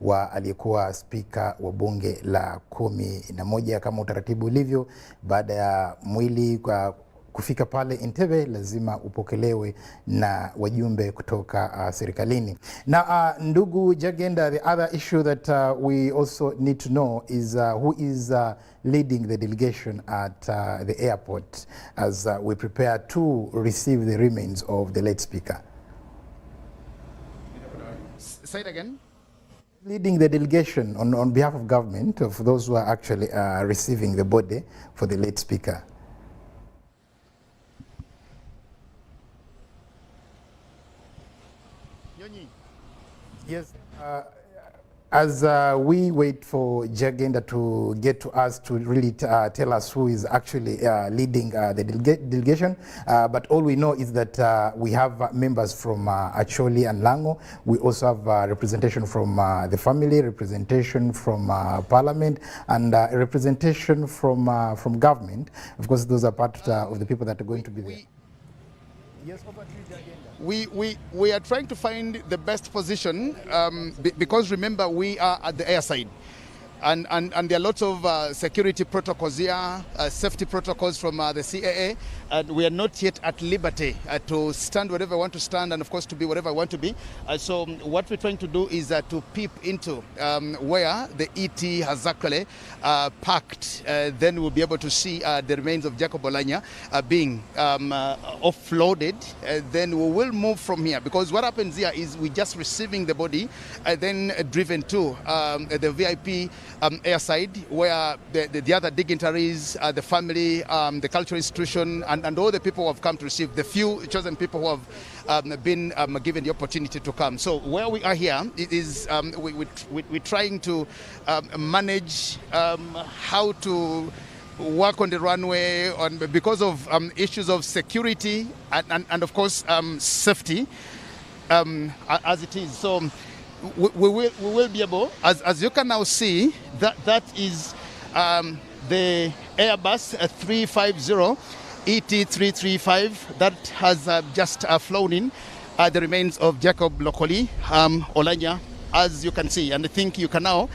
wa aliyekuwa spika wa bunge la 11 kama utaratibu ulivyo. Baada ya mwili kufika pale Entebbe lazima upokelewe na wajumbe kutoka serikalini. Na ndugu Jagenda, the other issue that we also need to know is who is leading the delegation at the airport as we prepare to receive the remains of the late speaker. Say it again. Leading the delegation on behalf of government of those who are actually receiving the body for the late speaker. Yes, as we wait for Jagenda to get to us to really tell us who is actually leading the delegation, but all we know is that we have members from Acholi and Lango. We also have representation from the family, representation from parliament, and representation from government. Of course, those are part of the people that are going to be there. Yes, over to you, Jagenda. We are trying to find the best position because remember we are at the airside and there are lots of security protocols here, safety protocols from the CAA, and we are not yet at liberty to stand wherever I want to stand and of course to be wherever I want to be. So what we're trying to do is to peep into where the ET has actually parked. Then we'll be able to see the remains of Gwo Oulanya being offloaded. Then we will move from here, because what happens here is we just receiving the body then driven to the VIP airside, where the other dignitaries, the family, the cultural institution, and all the people who have come to receive, the few chosen people who have been given the opportunity to come. So where we are here, it is we're trying to manage how to work on the runway because of issues of security and of course safety as it is. So we will be able, as you can now see, that is the Airbus 350 ET335 that has just flown in the remains of Gwo Oulanya, as you can see. And I think you can now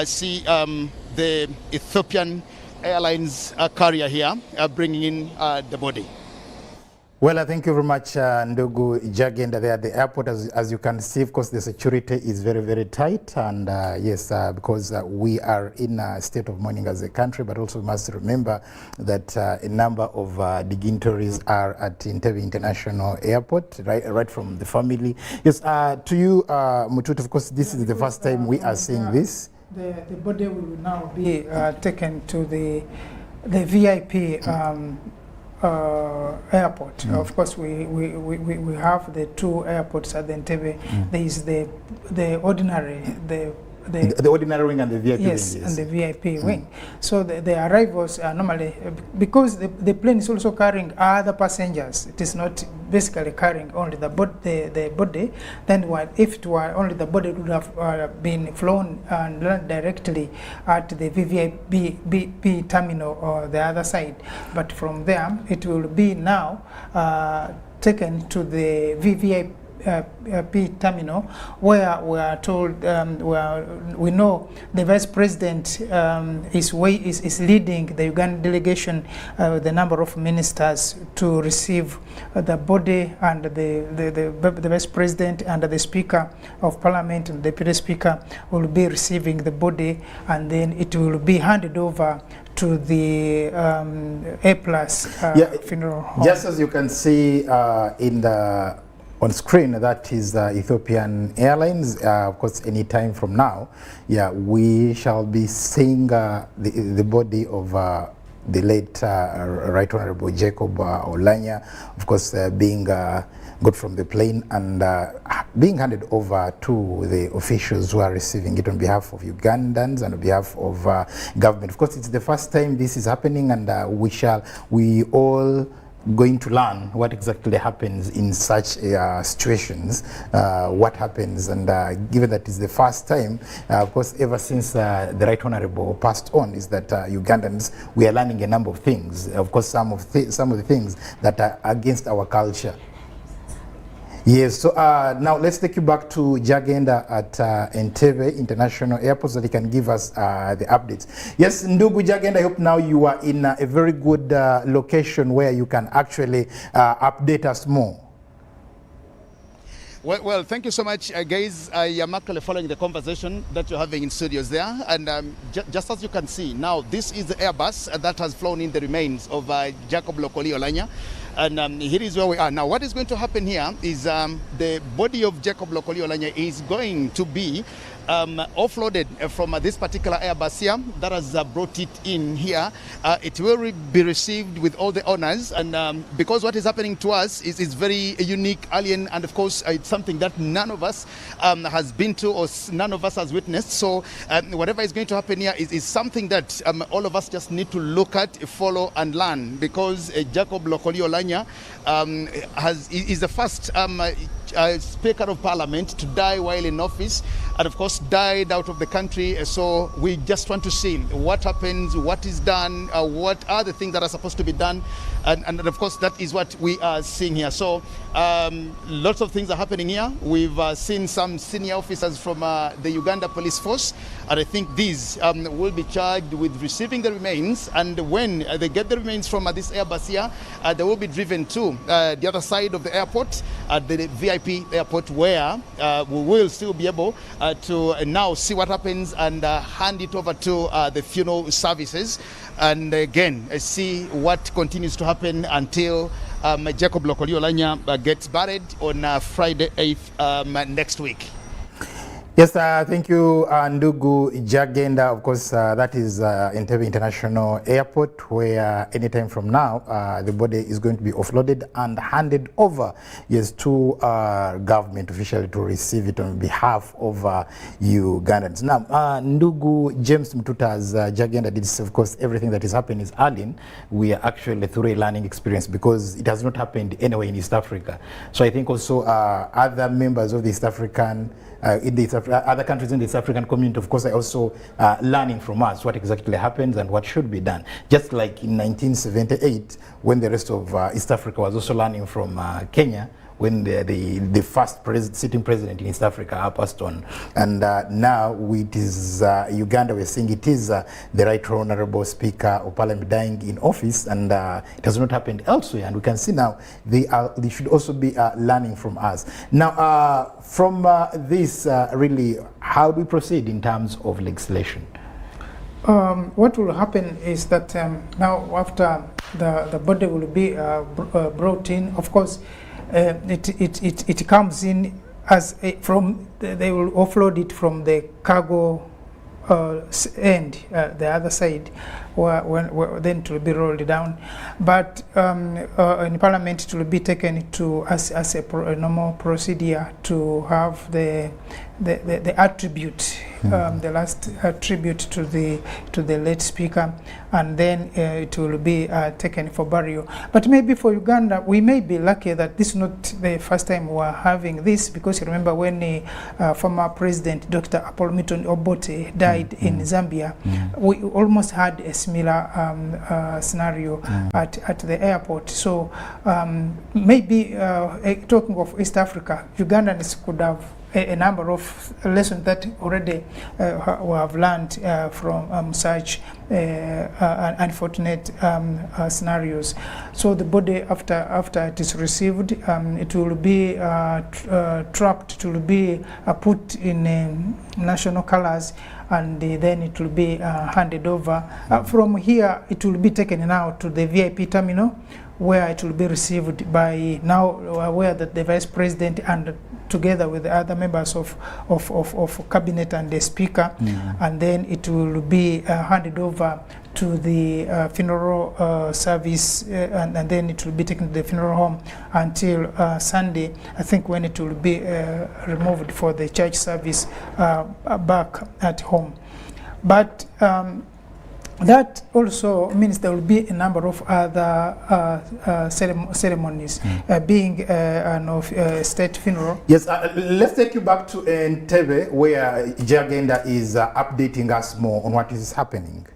see the Ethiopian Airlines carrier here bringing in the body. Well, I thank you very much, Ndugu Jagenda, there at the airport. As you can see, of course, the security is very, very tight. And yes, because we are in a state of mourning as a country, but also we must remember that a number of dignitaries are at Entebbe International Airport, right from the family. Yes, to you, Mutut, of course, this is the first time we are seeing this. The body will now be taken to the VIP airport. Of course, we have the two airports at the Entebbe. There is the ordinary, the ordinary wing and the VIP yes, wing. Yes, and the VIP wing. So the arrivals are normally, because the plane is also carrying other passengers. It is not basically carrying only the body. Then if it were only the body, it would have been flown and landed directly at the VIP terminal or the other side. But from there, it will be now taken to the VVIP terminal, where we are told, where we know the Vice President is leading the Ugandan delegation, the number of ministers, to receive the body, and the Vice President and the Speaker of Parliament and the Deputy Speaker will be receiving the body, and then it will be handed over to the A+ funeral home. Just as you can see in the on screen, that is Ethiopian Airlines. Of course, any time from now, we shall be seeing the body of the late Right Honorable Gwo Oulanya, of course, being got from the plane and being handed over to the officials who are receiving it on behalf of Ugandans and on behalf of government. Of course, it's the first time this is happening, and we all going to learn what exactly happens in such situations, what happens, and given that it's the first time, of course, ever since the Right Honorable passed on, is that Ugandans, we are learning a number of things. Of course, some of the things that are against our culture. Yes, so now let's take you back to Jagenda at Entebbe International Airport so that he can give us the updates. Yes, Ndugu Jagenda, I hope now you are in a very good location where you can actually update us more. Well, thank you so much, guys. I am actually following the conversation that you're having in studios there. And just as you can see, now this is the Airbus that has flown in the remains of Jacob Gwo Oulanya. And here is where we are. Now, what is going to happen here is the body of Jacob Gwo Oulanya is going to be offloaded from this particular Airbus here that has brought it in here. It will be received with all the honors, and because what is happening to us is very unique, alien, and of course it's something that none of us has been to or none of us has witnessed. So whatever is going to happen here is something that all of us just need to look at, follow, and learn, because Jacob Gwo Oulanya is the first Speaker of Parliament to die while in office, and of course died out of the country. So we just want to see what happens, what is done, what are the things that are supposed to be done, and of course that is what we are seeing here. So lots of things are happening here. We've seen some senior officers from the Uganda Police Force, and I think these will be charged with receiving the remains, and when they get the remains from this Airbus here, they will be driven to the other side of the airport, at the VIP airport, where we will still be able to now see what happens and hand it over to the funeral services, and again see what continues to happen until Jacob Gwo Oulanya gets buried on Friday 8th next week. Yes, thank you, Ndugu Jagenda. Of course, that is Entebbe International Airport, where anytime from now, the body is going to be offloaded and handed over, yes, to government officially to receive it on behalf of Ugandans. Now, Ndugu James Mtuta, as Jagenda did say, of course, everything that is happening is alien. We are actually through a learning experience because it has not happened anywhere in East Africa. So I think also other members of the East African other countries in the East African community, of course, are also learning from us what exactly happens and what should be done. Just like in 1978, when the rest of East Africa was also learning from Kenya, when the first sitting president in East Africa passed on. And now it is Uganda, we're seeing it is the Right Honorable Speaker of Parliament dying in office, and it has not happened elsewhere. And we can see now they should also be learning from us. Now, from this, really, how do we proceed in terms of legislation? What will happen is that now after the body will be brought in, of course, it comes in as they will offload it from the cargo end, the other side, where then it will be rolled down. But in Parliament it will be taken to as a normal procedure to have the attribute, the last attribute to the late speaker, and then it will be taken for burial. But maybe for Uganda, we may be lucky that this is not the first time we are having this, because you remember when the former president, Dr. Apollo Milton Obote, died in Zambia, we almost had a similar scenario at the airport. So maybe talking of East Africa, Ugandans could have a number of lessons that already we have learned from such unfortunate scenarios. So the body, after it is received, it will be trapped, it will be put in national colors, and then it will be handed over. From here, it will be taken now to the VIP terminal, where it will be received by, now aware that the Vice President and together with the other members of cabinet and the speaker, and then it will be handed over to the funeral service, and then it will be taken to the funeral home until Sunday, I think, when it will be removed for the church service back at home. But that also means there will be a number of other ceremonies, being a state funeral. Yes, let's take you back to Entebbe, where Jagenda is updating us more on what is happening.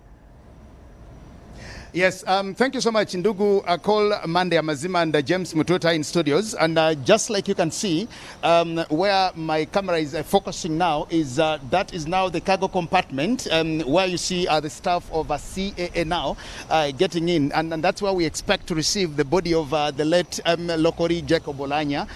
Yes, thank you so much, Ndugu. Call Monday Amazima and James Mututa in studios. And just like you can see, where my camera is focusing now is that is now the cargo compartment where you see the staff of CAA now getting in. And that's where we expect to receive the body of the late Lokori Gwo Oulanya,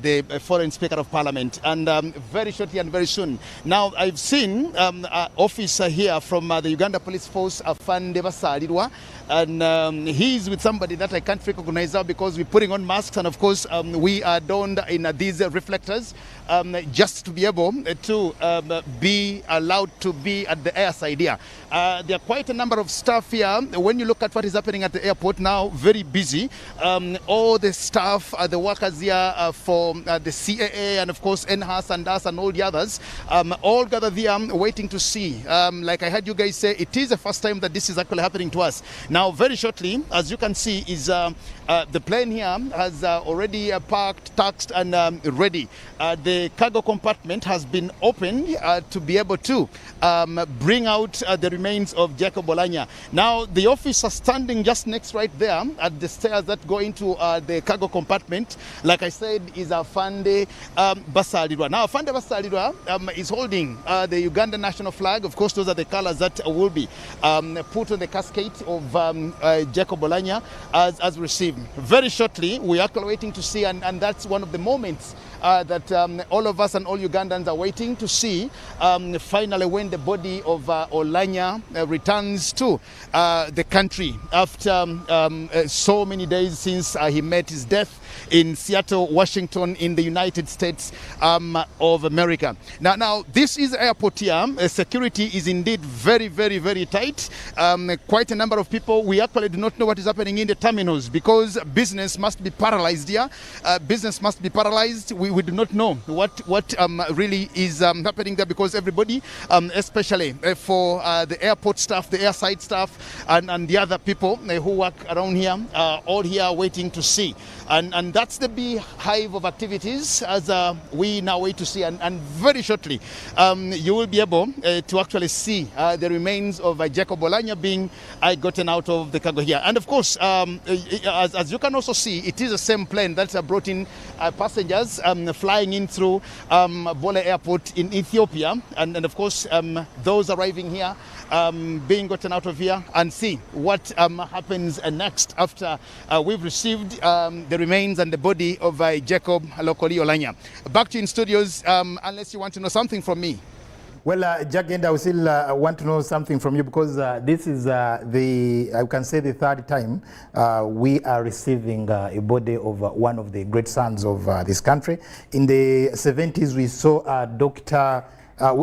the foreign Speaker of Parliament. And very shortly and very soon. Now, I've seen an officer here from the Uganda Police Force, Afande Basalirwa. And he's with somebody that I can't recognize now because we're putting on masks, and of course we are donned in these reflectors just to be able to be allowed to be at the airside here. There are quite a number of staff here. When you look at what is happening at the airport now, very busy. All the staff, the workers here for the CAA and of course NHAS and us and all the others, all gathered here waiting to see. Like I heard you guys say, it is the first time that this is actually happening to us. Now, very shortly, as you can see, is the plane here has already parked, taxed, and ready. The cargo compartment has been opened to be able to bring out the remains of Gwo Oulanya. Now, the officer standing just next right there at the stairs that go into the cargo compartment, like I said, is Afande Basalirwa. Now, Afande Basalirwa is holding the Uganda national flag. Of course, those are the colors that will be put on the casket of Gwo Oulanya as received. Very shortly, we are waiting to see, and that's one of the moments that all of us and all Ugandans are waiting to see finally when the body of Oulanya returns to the country after so many days since he met his death in Seattle, Washington, in the United States of America. Now this is airport here. Security is indeed very, very, very tight. Quite a number of people. We actually do not know what is happening in the terminals because business must be paralyzed here. Business must be paralyzed. We do not know what really is happening there because everybody, especially for the airport staff, the airside staff, and the other people who work around here, are all here waiting to see. And that's the beehive of activities as we now wait to see. And very shortly, you will be able to actually see the remains of Gwo Oulanya being gotten out of the cargo here. And of course, as you can also see, it is the same plane that brought in passengers flying in through Bole Airport in Ethiopia. And of course, those arriving here being gotten out of here, and see what happens next after we've received the remains and the body of Gwo Oulanya. Back to you in studios, unless you want to know something from me. Well, Jagenda, I still want to know something from you because this is I can say the third time we are receiving a body of one of the great sons of this country. In the 70s, we saw Dr.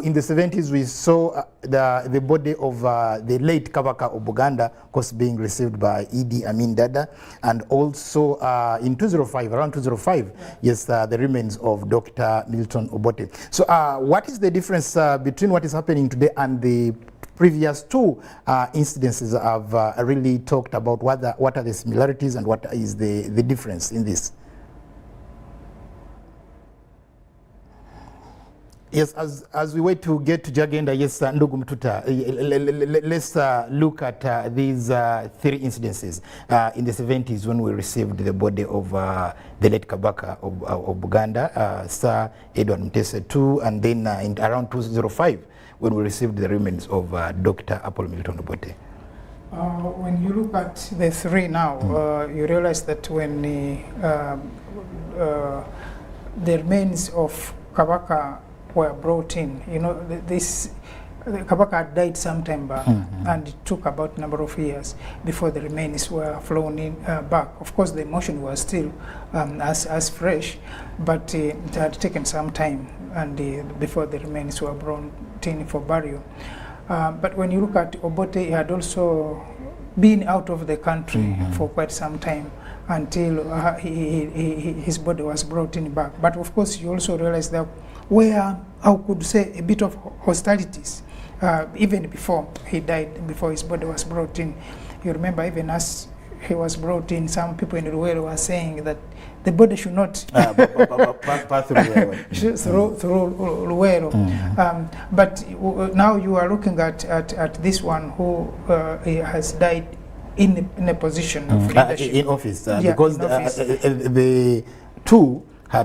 In the 70s, we saw the body of the late Kabaka of Buganda, of course, being received by Idi Amin Dada, and also in 2005, around 2005, yes, the remains of Dr. Milton Obote. So, what is the difference between what is happening today and the previous two incidences? I've really talked about what are the similarities and what is the difference in this. Yes, as we wait to get to Jagenda, yes, Ndugu Mtuta, let's look at these three incidences. In the 70s, when we received the body of the late Kabaka of Buganda, Sir Edward Mutese II, and then in around 2005, when we received the remains of Dr. Apollo Milton Obote. When you look at the three now, you realize that when the remains of Kabaka were brought in, you know, Kabaka had died sometime back, and it took about a number of years before the remains were flown in back. Of course, the emotion was still as fresh, but it had taken some time, and before the remains were brought in for burial. But when you look at Obote, he had also been out of the country for quite some time until his body was brought in back. But of course, you also realize that where I could say a bit of hostilities even before he died, before his body was brought in. You remember, even as he was brought in, some people in Luwero were saying that the body should not pass through Luwero. But now you are looking at this one who has died in a position of leadership. In office, Yeah, because in office. The two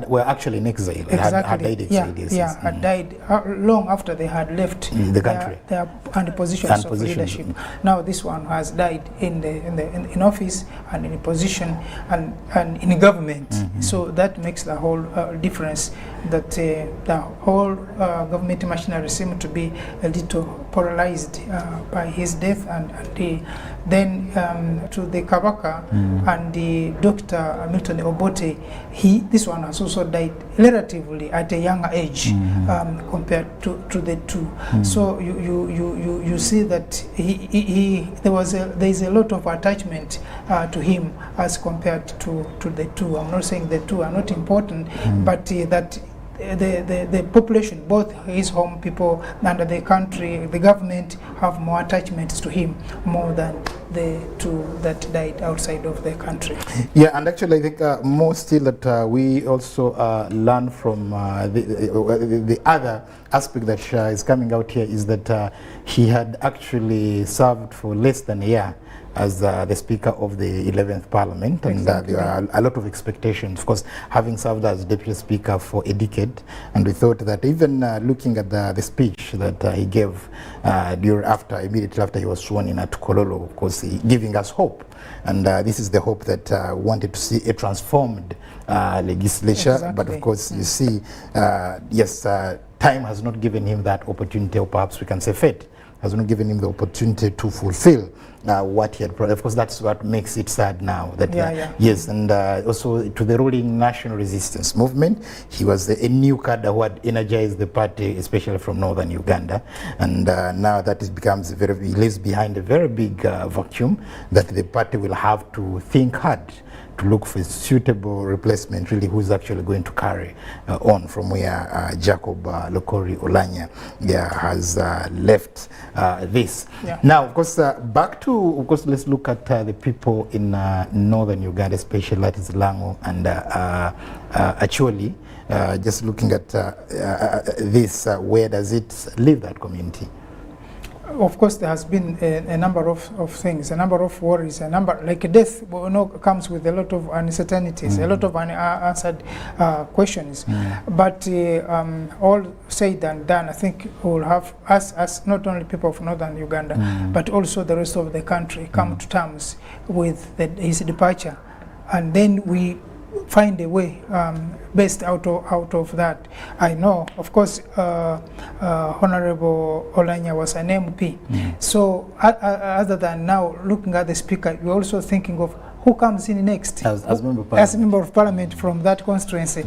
were actually in exile. Exactly. Had died exile. Yeah, had died long after they had left the country their positions of leadership. Now this one has died in office and in a position and in government. So that makes the whole difference. That the whole government machinery seemed to be a little paralyzed by his death, and then to the Kabaka and the Dr. Milton Obote, this one has also died relatively at a younger age compared to the two. So you see that there is a lot of attachment to him as compared to the two. I'm not saying the two are not important, but that the population, both his home people and the country, the government, have more attachments to him more than the two that died outside of the country. Yeah, and actually I think more still that we also learn from the other aspect that is coming out here is that he had actually served for less than a year as the Speaker of the 11th Parliament, and there are a lot of expectations, of course, having served as Deputy Speaker for a decade, and we thought that even looking at the speech that he gave immediately after he was sworn in at Kololo, of course, giving us hope, and this is the hope that we wanted to see a transformed legislature, but of course, you see, yes, time has not given him that opportunity, or perhaps we can say fate has not given him the opportunity to fulfill what he had brought. Of course, that's what makes it sad now. That yes, and also to the ruling National Resistance Movement, he was a new cadre who had energized the party, especially from northern Uganda, and now that becomes he leaves behind a very big vacuum that the party will have to think hard to look for a suitable replacement, really, who's actually going to carry on from where Jacob Lokori Oulanya has left this. Now, of course, back to, of course, let's look at the people in northern Uganda, especially that is Lango and Acholi. Just looking at this, where does it leave that community? Of course, there has been a number of things, a number of worries, like death comes with a lot of uncertainties, a lot of unanswered questions. But all said and done, I think we'll have us, as not only people of northern Uganda, but also the rest of the country, come to terms with his departure, and then we find a way best out of that. I know, of course, Honorable Oulanya was an MP. So other than now looking at the Speaker, we're also thinking of who comes in next as member of parliament from that constituency.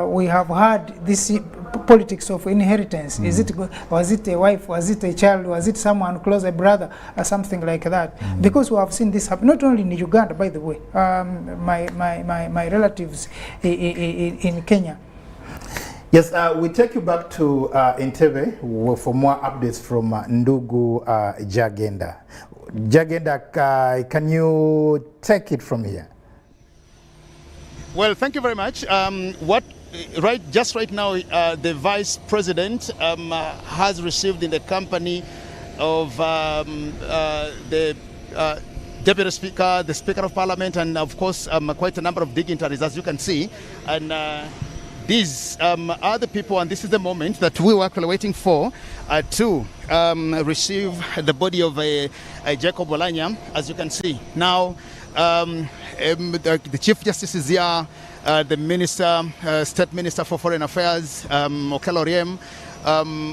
We have had this politics of inheritance. Was it a wife, was it a child, was it someone close, a brother, or something like that? Because we have seen this happen not only in Uganda, by the way. My relatives in Kenya. Yes, we take you back to Entebbe for more updates from Ndugu Jagenda. Jagenda, can you take it from here? Well, thank you very much. Just right now, the Vice President has received in the company of the Deputy Speaker, the Speaker of Parliament, and of course quite a number of dignitaries, as you can see. And these are the people, and this is the moment that we were actually waiting for to receive the body of Jacob Oulanya, as you can see. Now, the Chief Justice is here, the Minister, State Minister for Foreign Affairs, Okello Oryem,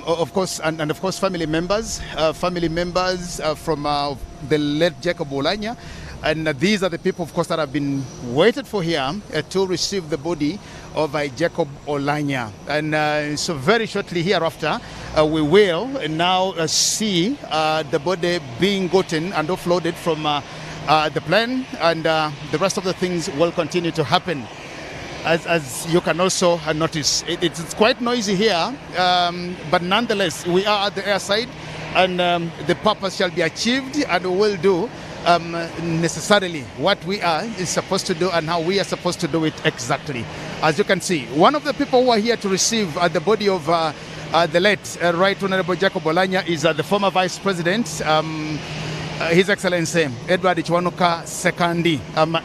of course, and of course family members from the late Jacob Oulanya. And these are the people, of course, that have been waited for here to receive the body of Jacob Oulanya. And so very shortly hereafter, we will now see the body being gotten and offloaded from the plane, and the rest of the things will continue to happen. As you can also notice, it's quite noisy here, but nonetheless, we are at the airside, and the purpose shall be achieved, and we will do necessarily what we are supposed to do and how we are supposed to do it exactly. As you can see, one of the people who are here to receive the body of the late Right Honorable Jacob Oulanya is the former Vice President His Excellency Edward Kiwanuka II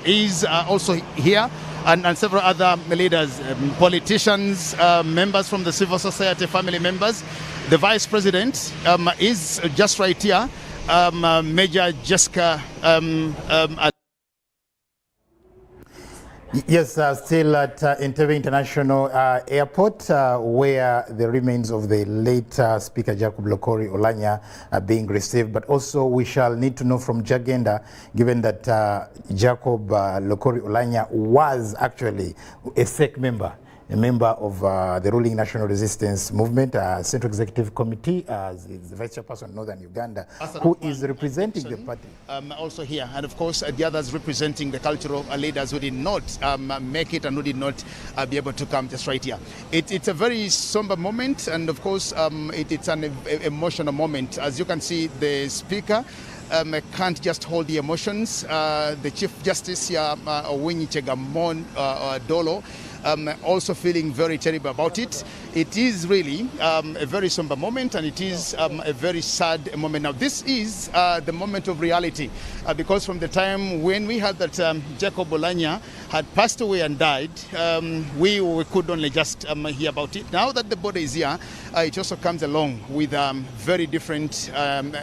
is also here, and several other leaders, politicians, members from the civil society, family members. The Vice President is just right here, Major Jessica. Yes, still at Entebbe International Airport, where the remains of the late Speaker Jacob Lokori Oulanya are being received. But also we shall need to know from Jagenda, given that Jacob Lokori Oulanya was actually a SEC member, a member of the ruling National Resistance Movement, Central Executive Committee, is the Vice Chairperson of Northern Uganda, who is representing the party. Also here, and of course the others representing the cultural leaders who did not make it and who did not be able to come just right here. It's a very somber moment, and of course it's an emotional moment. As you can see, the Speaker can't just hold the emotions. The Chief Justice here, Owinyi Chegamon Dolo, also feeling very terrible about it. It is really a very somber moment, and it is a very sad moment. Now, this is the moment of reality, because from the time when we heard that Jacob Oulanya had passed away and died, we could only just hear about it. Now that the body is here, it also comes along with very different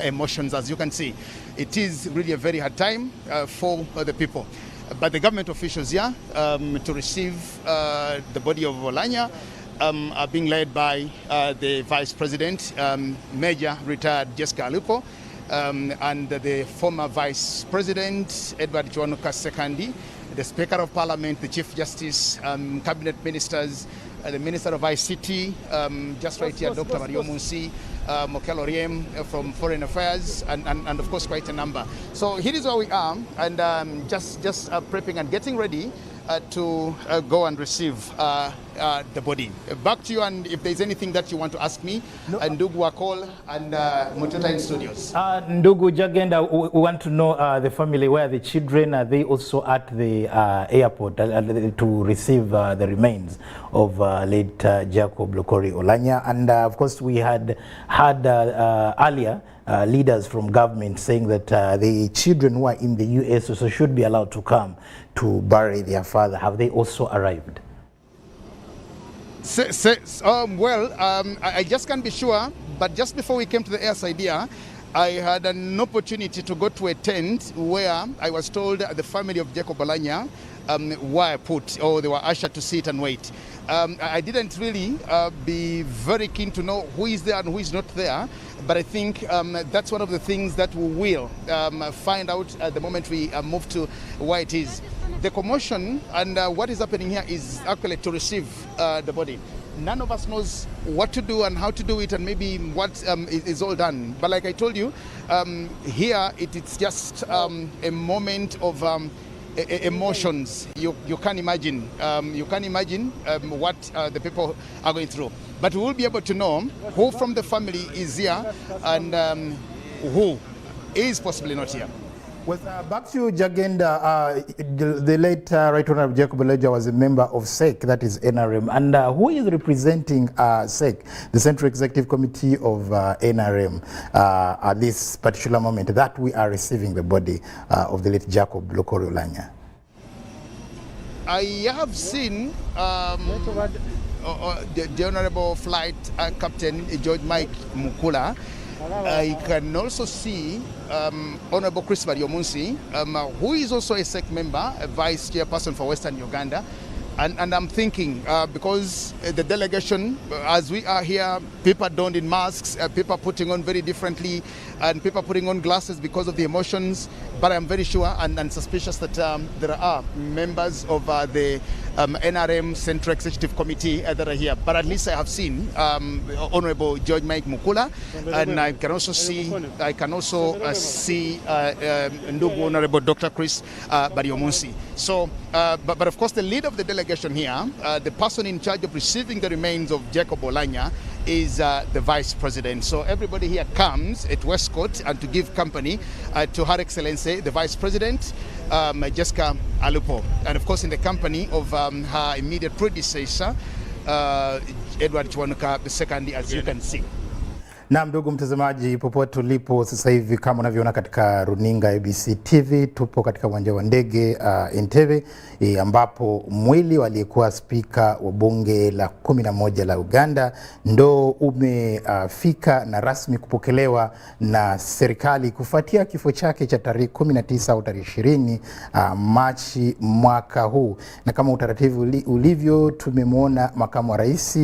emotions, as you can see. It is really a very hard time for the people. But the government officials here to receive the body of Oulanya are being led by the Vice President, Major retired Jessica Alupo, and the former Vice President, Edward Kiwanuka II, the Speaker of Parliament, the Chief Justice, Cabinet Ministers, the Minister of ICT, just right here, Dr. Mario Munsi, Mokel Oriem from Foreign Affairs, and of course quite a number. So here is where we are, and just prepping and getting ready to go and receive the body. Back to you, and if there's anything that you want to ask me, Ndugu Wakol and Muteta in studios. Ndugu Jagenda, we want to know the family, where the children, are they also at the airport to receive the remains of late Jacob Lokori Oulanya? And of course we had earlier leaders from government saying that the children who are in the US also should be allowed to come to bury their father. Have they also arrived? I just can't be sure, but just before we came to the airside here, I had an opportunity to go to a tent where I was told the family of Jacob Oulanya were put, or they were ushered to sit and wait. I didn't really be very keen to know who is there and who is not there, but I think that's one of the things that we will find out at the moment we move to where it is. The commotion and what is happening here is actually to receive the body. None of us knows what to do and how to do it, and maybe what is all done. But like I told you, here it's just a moment of emotions. You can imagine. You can imagine what the people are going through. But we will be able to know who from the family is here and who is possibly not here. Well, back to Jagenda, the late Right Honorable Jacob Oulanya was a member of SEC, that is NRM. And who is representing SEC, the Central Executive Committee of NRM, at this particular moment that we are receiving the body of the late Jacob Lokori Oulanya? I have seen the Honorable Flight Captain George Mike Mukula. I can also see Honorable Chris Bariomunsi, who is also a SEC member, a vice chairperson for Western Uganda. And I'm thinking, because the delegation, as we are here, people donned in masks, people putting on very differently, and people putting on glasses because of the emotions. But I'm very sure and suspicious that there are members of the NRM Central Executive Committee that are here. But at least I have seen Honorable George Mike Mukula, and I can also see Ndugu Honorable Dr. Chris Bariomunsi. So, but of course, the leader of the delegation here, the person in charge of receiving the remains of Jacob Oulanya, is the Vice President. So everybody here comes at Westcourt and to give company to Her Excellency, the Vice President, Jessica Alupo. And of course in the company of her immediate predecessor, Edward Kiwanuka II, as you can see. Na ndugu mtazamaji, popote ulipo sasa hivi, kama unavyoona katika runinga ABC TV, tupo katika uwanja wa ndege Entebbe, ambapo mwili aliyekuwa spika wa bunge la 11 la Uganda ndo umefika na rasmi kupokelewa na serikali kufuatia kifo chake cha tarehe 19 au tarehe 20 Machi mwaka huu. Na kama utaratibu ulivyo, tumemwona makamu wa rais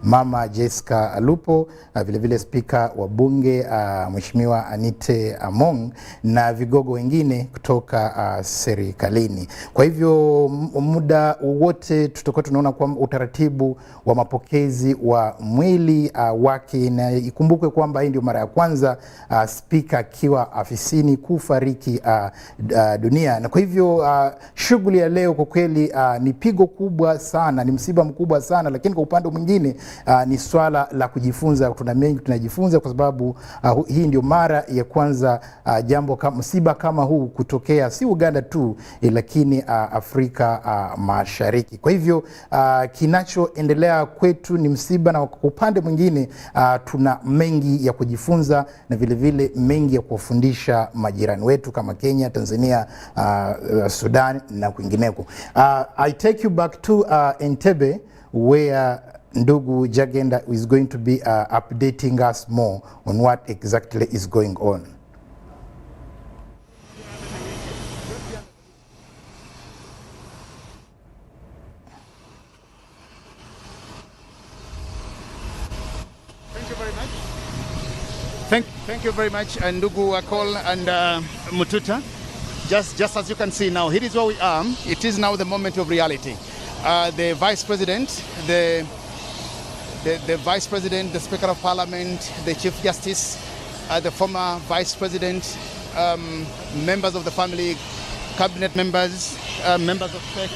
Mama Jessica Alupo, vile vile spika wa bunge Mheshimiwa Anite Among na vigogo wengine kutoka serikalini. Kwa hivyo muda wote tutakuwa tunaona kwa utaratibu wa mapokezi wa mwili wake, na ikumbukwe kwamba hii ndio mara ya kwanza spika akiwa afisini kufariki dunia. Na kwa hivyo shughuli ya leo kwa kweli ni pigo kubwa sana, ni msiba mkubwa sana, lakini kwa upande mwingine ni swala la kujifunza. Tuna mengi tunajifunza kwa sababu hii ndio mara ya kwanza jambo kama msiba kama huu kutokea, si Uganda tu lakini Afrika Mashariki. Kwa hivyo kinachoendelea kwetu ni msiba, na kwa upande mwingine tuna mengi ya kujifunza na vile vile mengi ya kuwafundisha majirani wetu kama Kenya, Tanzania, Sudan na kwingineko. I take you back to Entebbe where Ndugu Jagenda is going to be updating us more on what exactly is going on. Thank you very much. Thank you very much, Ndugu Akol and Mututa. Just as you can see now, here is where we are. It is now the moment of reality. The Vice President, the Vice President, the Speaker of Parliament, the Chief Justice, the former Vice President, members of the family, cabinet members, members of FEC,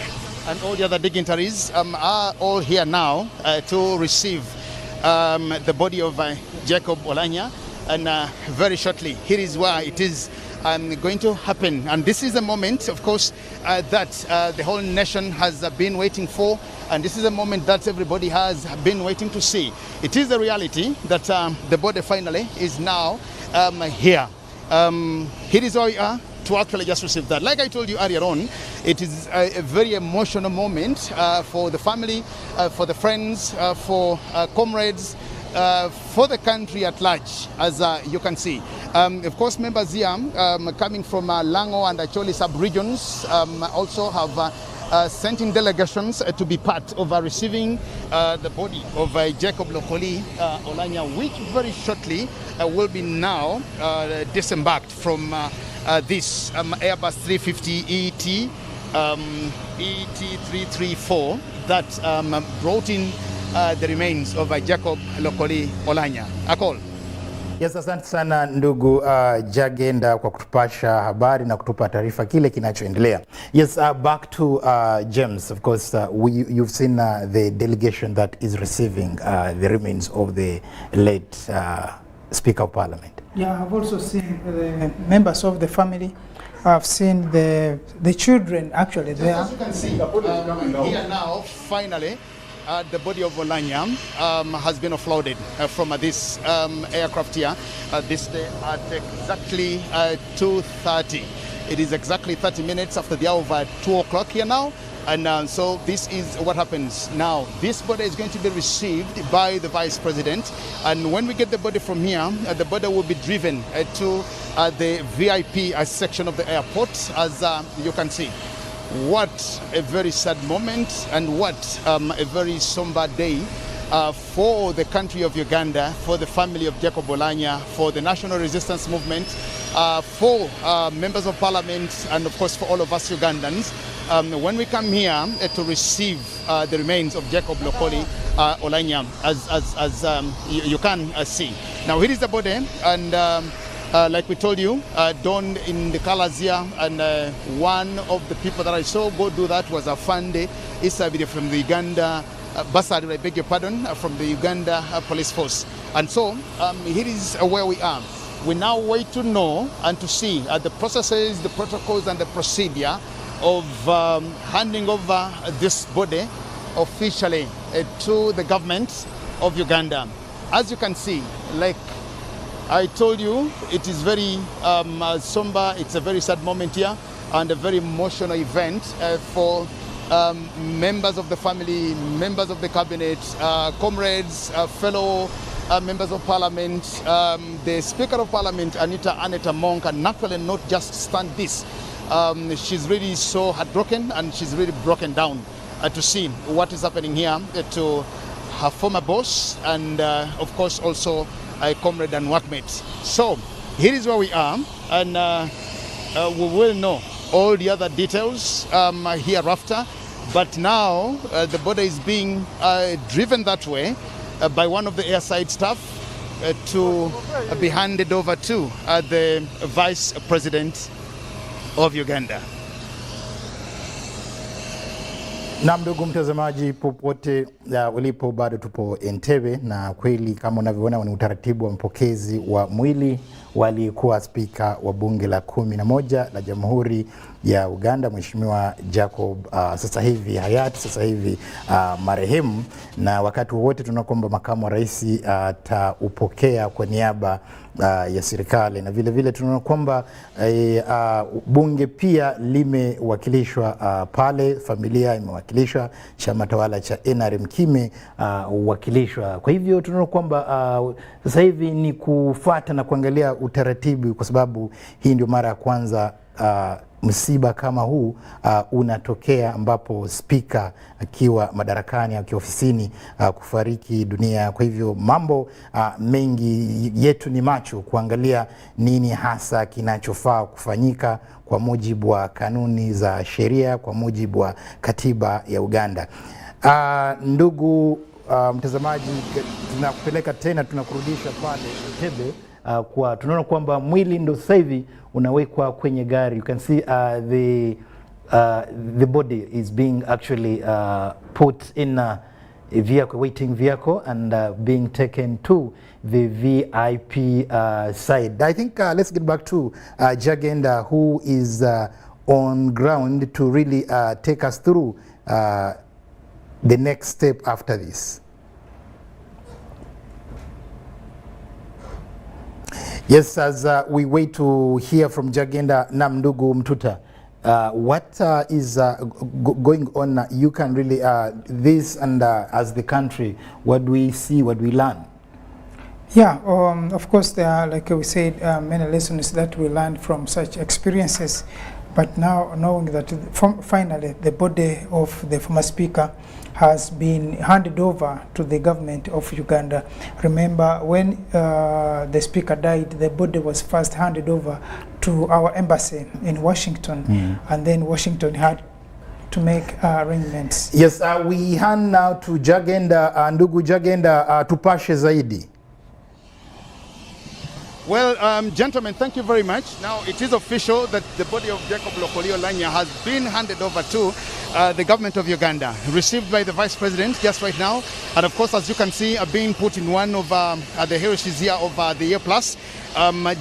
and all the other dignitaries are all here now to receive the body of Jacob Oulanya. And very shortly, here is where it is going to happen. And this is the moment, of course, that the whole nation has been waiting for. And this is a moment that everybody has been waiting to see. It is a reality that the body finally is now here. Here is where we are to actually just receive that. Like I told you earlier on, it is a very emotional moment for the family, for the friends, for comrades, for the country at large, as you can see. Of course, members here coming from Lango and Acholi sub-regions also have sent in delegations to be part of receiving the body of Jacob Oulanya, which very shortly will be now disembarked from this Airbus 350 ET334 that brought in the remains of Jacob Oulanya. Akol. Yes, asante sana ndugu Jagenda kwa kutupasha habari na kutupa taarifa kile kinachoendelea. Yes, back to James. Of course, you've seen the delegation that is receiving the remains of the late Speaker of Parliament. Yeah, I've also seen the members of the family. I've seen the children actually there. As you can see, here now, finally, the body of Oulanya has been offloaded from this aircraft here this day at exactly 2:30. It is exactly 30 minutes after the hour of 2 o'clock here now. And so this is what happens now. This body is going to be received by the Vice President. And when we get the body from here, the body will be driven to the VIP section of the airport, as you can see. What a very sad moment, and what a very somber day for the country of Uganda, for the family of Jacob Oulanya, for the national resistance movement, for members of parliament, and of course for all of us Ugandans. When we come here to receive the remains of Jacob Oulanya, as you can see. Now here is the body, and like we told you, donned in the colors here, and one of the people that I saw go do that was Afande Isabide from the Uganda Basad, I beg your pardon, from the Uganda Police Force. And so here is where we are. We now wait to know and to see the processes, the protocols, and the procedure of handing over this body officially to the government of Uganda. As you can see, like I told you it is very somber. It's a very sad moment here and a very emotional event for members of the family, members of the cabinet, comrades, fellow members of parliament. The Speaker of Parliament, Anita Monk, can naturally not just stand this. She's really so heartbroken and she's really broken down to see what is happening here to her former boss and of course also a comrade and workmate. So here is where we are, and we will know all the other details hereafter. But now the border is being driven that way by one of the airside staff to be handed over to the Vice President of Uganda. Na ndugu mtazamaji popote ulipo, bado tupo Entebbe, na kweli kama unavyoona ni utaratibu wa mpokezi wa mwili walikuwa spika wa bunge la 11 la Jamhuri ya Uganda, Mheshimiwa Jacob sasa hivi hayati, sasa hivi marehemu, na wakati wote tunakomba makamu wa rais ataupokea kwa niaba ya serikali, na vile vile tunaona kwamba bunge pia limewakilishwa pale, familia imewakilishwa, chama tawala cha NRM kimewakilishwa. Kwa hivyo tunaona kwamba sasa hivi ni kufuata na kuangalia utaratibu, kwa sababu hii ndio mara ya kwanza msiba kama huu unatokea, ambapo spika akiwa madarakani, akiwa ofisini kufariki dunia. Kwa hivyo mambo mengi yetu ni macho kuangalia nini hasa kinachofaa kufanyika kwa mujibu wa kanuni za sheria, kwa mujibu wa katiba ya Uganda. Ndugu mtazamaji, tunakupeleka tena, tunakurudisha pale Entebbe. Kwa tunaona kwamba mwili ndo sasa hivi unawekwa kwenye gari. You can see the body is being actually put in a vehicle, waiting vehicle, and being taken to the VIP side. I think let's get back to Ggwanga, who is on ground to really take us through the next step after this. Yes, as we wait to hear from Ggwanga, Ndugu Mtuta, what is going on? You can really, this and as the country, what do we see, what do we learn? Yeah, of course there are, like we said, many lessons that we learned from such experiences. But now, knowing that finally the body of the former speaker has been handed over to the government of Uganda. Remember, when the speaker died, the body was first handed over to our embassy in Washington, and then Washington had to make arrangements. Yes, we hand now to Ggwanga. Ndugu Ggwanga, tupashe zaidi. Well, gentlemen, thank you very much. Now, it is official that the body of Jacob Gwo Oulanya has been handed over to the government of Uganda, received by the Vice President just right now. And of course, as you can see, being put in one of the heritages here of the Year Plus.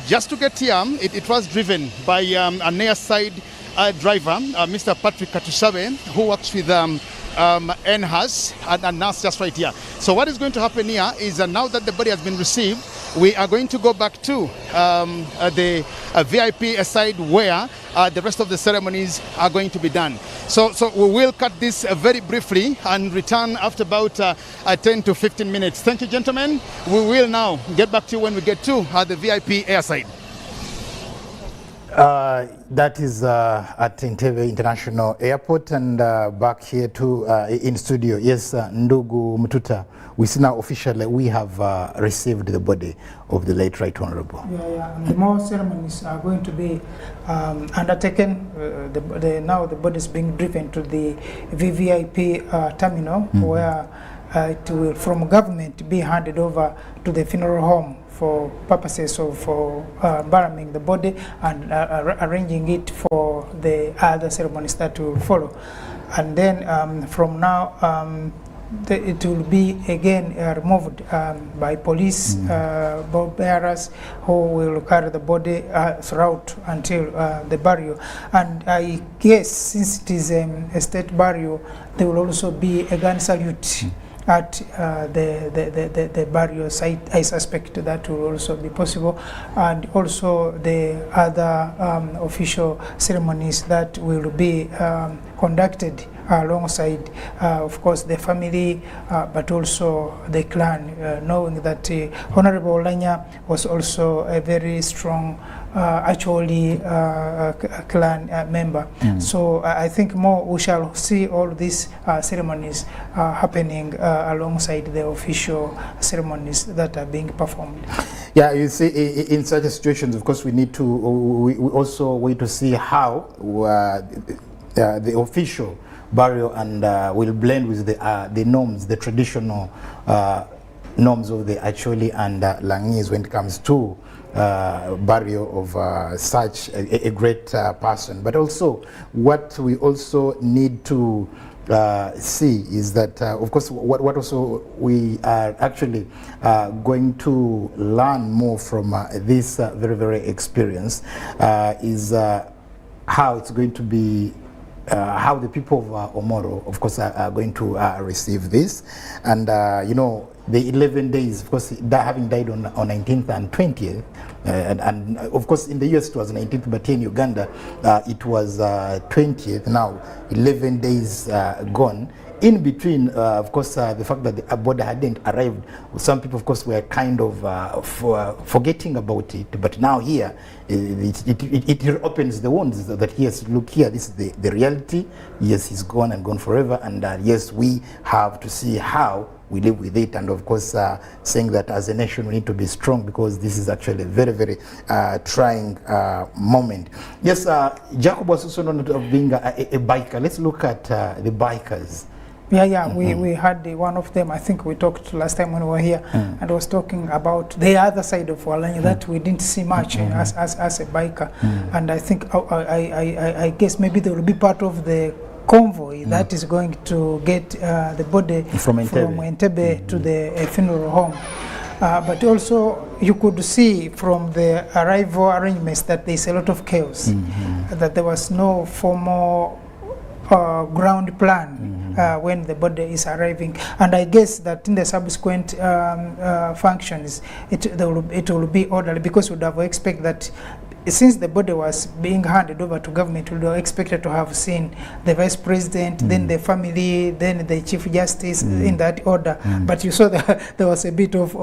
Just to get here, it was driven by an airside driver, Mr. Patrick Katusabe, who works with NHAS and NAS just right here. So what is going to happen here is now that the body has been received, we are going to go back to the VIP side where the rest of the ceremonies are going to be done. So we will cut this very briefly and return after about 10 to 15 minutes. Thank you, gentlemen. We will now get back to you when we get to the VIP airside. That is at Entebbe International Airport, and back here to in studio. Yes, Ndugu Mtuta, we see now officially we have received the body of the late Right Honorable. Yeah. And the more ceremonies are going to be undertaken. Now the body is being driven to the VVIP terminal, where it will, from government, be handed over to the funeral home for purposes of embalming the body and arranging it for the other ceremonies that will follow. And then from now, it will be again removed by police boat bearers who will carry the body throughout until the burial. And I guess since it is a state burial, there will also be a gun salute at the burial site. I suspect that will also be possible, and also the other official ceremonies that will be conducted alongside, of course, the family, but also the clan, knowing that Honorable Oulanya was also a very strong actually clan member. So I think more we shall see all these ceremonies happening alongside the official ceremonies that are being performed. Yeah, you see, in such situations, of course, we need to, we also wait to see how the official burial and will blend with the norms, the traditional norms of the Acholi and Langese when it comes to burial of such a great person. But also, what we also need to see is that, of course, what also we are actually going to learn more from this very, very experience is how it's going to be, how the people of Omoro, of course, are going to receive this. And, you know, the 11 days, of course, having died on 19th and 20th, and of course in the US it was 19th, but here in Uganda it was 20th. Now 11 days gone. In between, of course, the fact that the body hadn't arrived, some people, of course, were kind of forgetting about it. But now here, it opens the wounds that, yes, look here, this is the reality. Yes, he's gone and gone forever. And yes, we have to see how we live with it. And of course, saying that as a nation, we need to be strong because this is actually a very, very trying moment. Yes, Jacob was also known of being a biker. Let's look at the bikers. Yeah, we had one of them. I think we talked last time when we were here, and was talking about the other side of Oulanya that we didn't see much as a biker. And I think I guess maybe they will be part of the convoy that is going to get the body from Entebbe to the funeral home. But also you could see from the arrival arrangements that there's a lot of chaos, that there was no formal ground plan when the body is arriving, and I guess that in the subsequent functions it will be orderly, because we would have expected that since the body was being handed over to government, we would have expected to have seen the vice president, then the family, then the chief justice in that order. But you saw that there was a bit of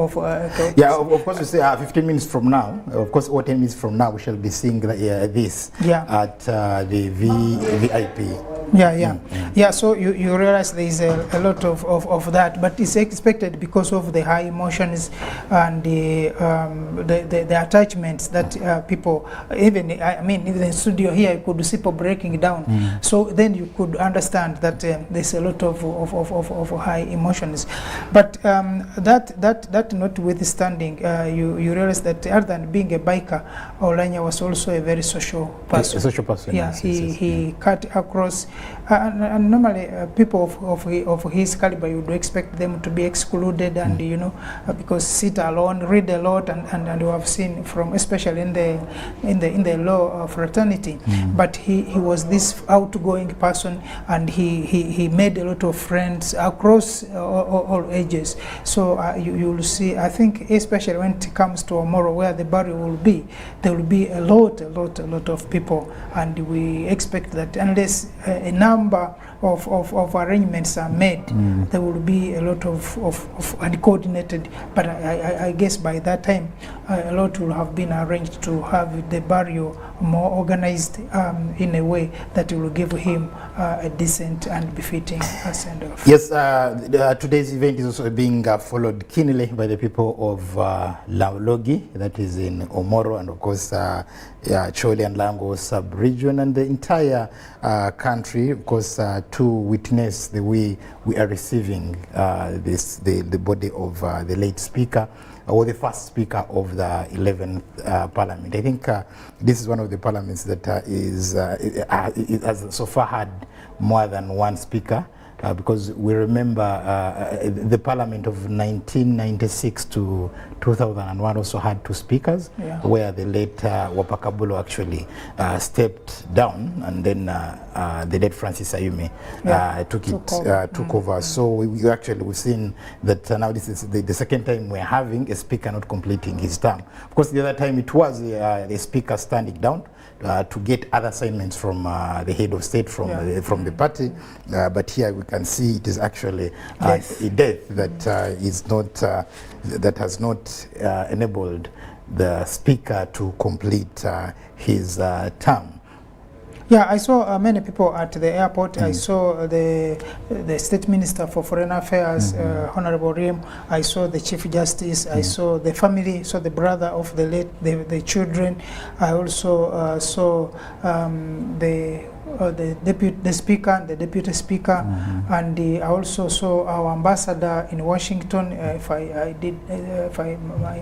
yeah, of course, we say 15 minutes from now, of course, or 10 minutes from now, we shall be seeing this at the VIP. Yeah, so you realize there is a lot of that, but it's expected because of the high emotions and the attachments that people, even in studio here, you could see people breaking down. So then you could understand that there's a lot of high emotions. But that notwithstanding, you realize that other than being a biker, Oulanya was also a very social person. A social person. Yeah, he cut across. And normally people of his caliber, you would expect them to be excluded, and you know, because sit alone, read a lot, and you have seen from, especially in the law fraternity. But he was this outgoing person, and he made a lot of friends across all ages. So you will see, I think, especially when it comes to Omoro, where the burial will be, there will be a lot of people, and we expect that unless a number of arrangements are made, there will be a lot of uncoordinated, but I guess by that time a lot will have been arranged to have the burial more organized in a way that will give him a decent and befitting send-off. Yes, today's event is also being followed keenly by the people of Laulogi, that is in Omoro, and of course Choli and Lango sub-region, and the entire country, of course, to witness the way we are receiving the body of the late speaker, or the first speaker of the 11th parliament. I think this is one of the parliaments that has so far had more than one speaker. because we remember the Parliament of 1996 to 2001 also had two speakers, where the late Wapakabulo actually stepped down, and then the late Francis Ayume took over. So we've seen that now this is the second time we're having a speaker not completing his term. Of course, the other time it was the speaker standing down to get other assignments from the head of state from the party, but here we can see it is actually a death that is not that has not enabled the speaker to complete his term. Yeah, I saw many people at the airport. I saw the State Minister for Foreign Affairs, Honorable Riem. I saw the Chief Justice. I saw the family, so the brother of the late, the children. I also saw the speaker, the deputy speaker, and I also saw our ambassador in Washington,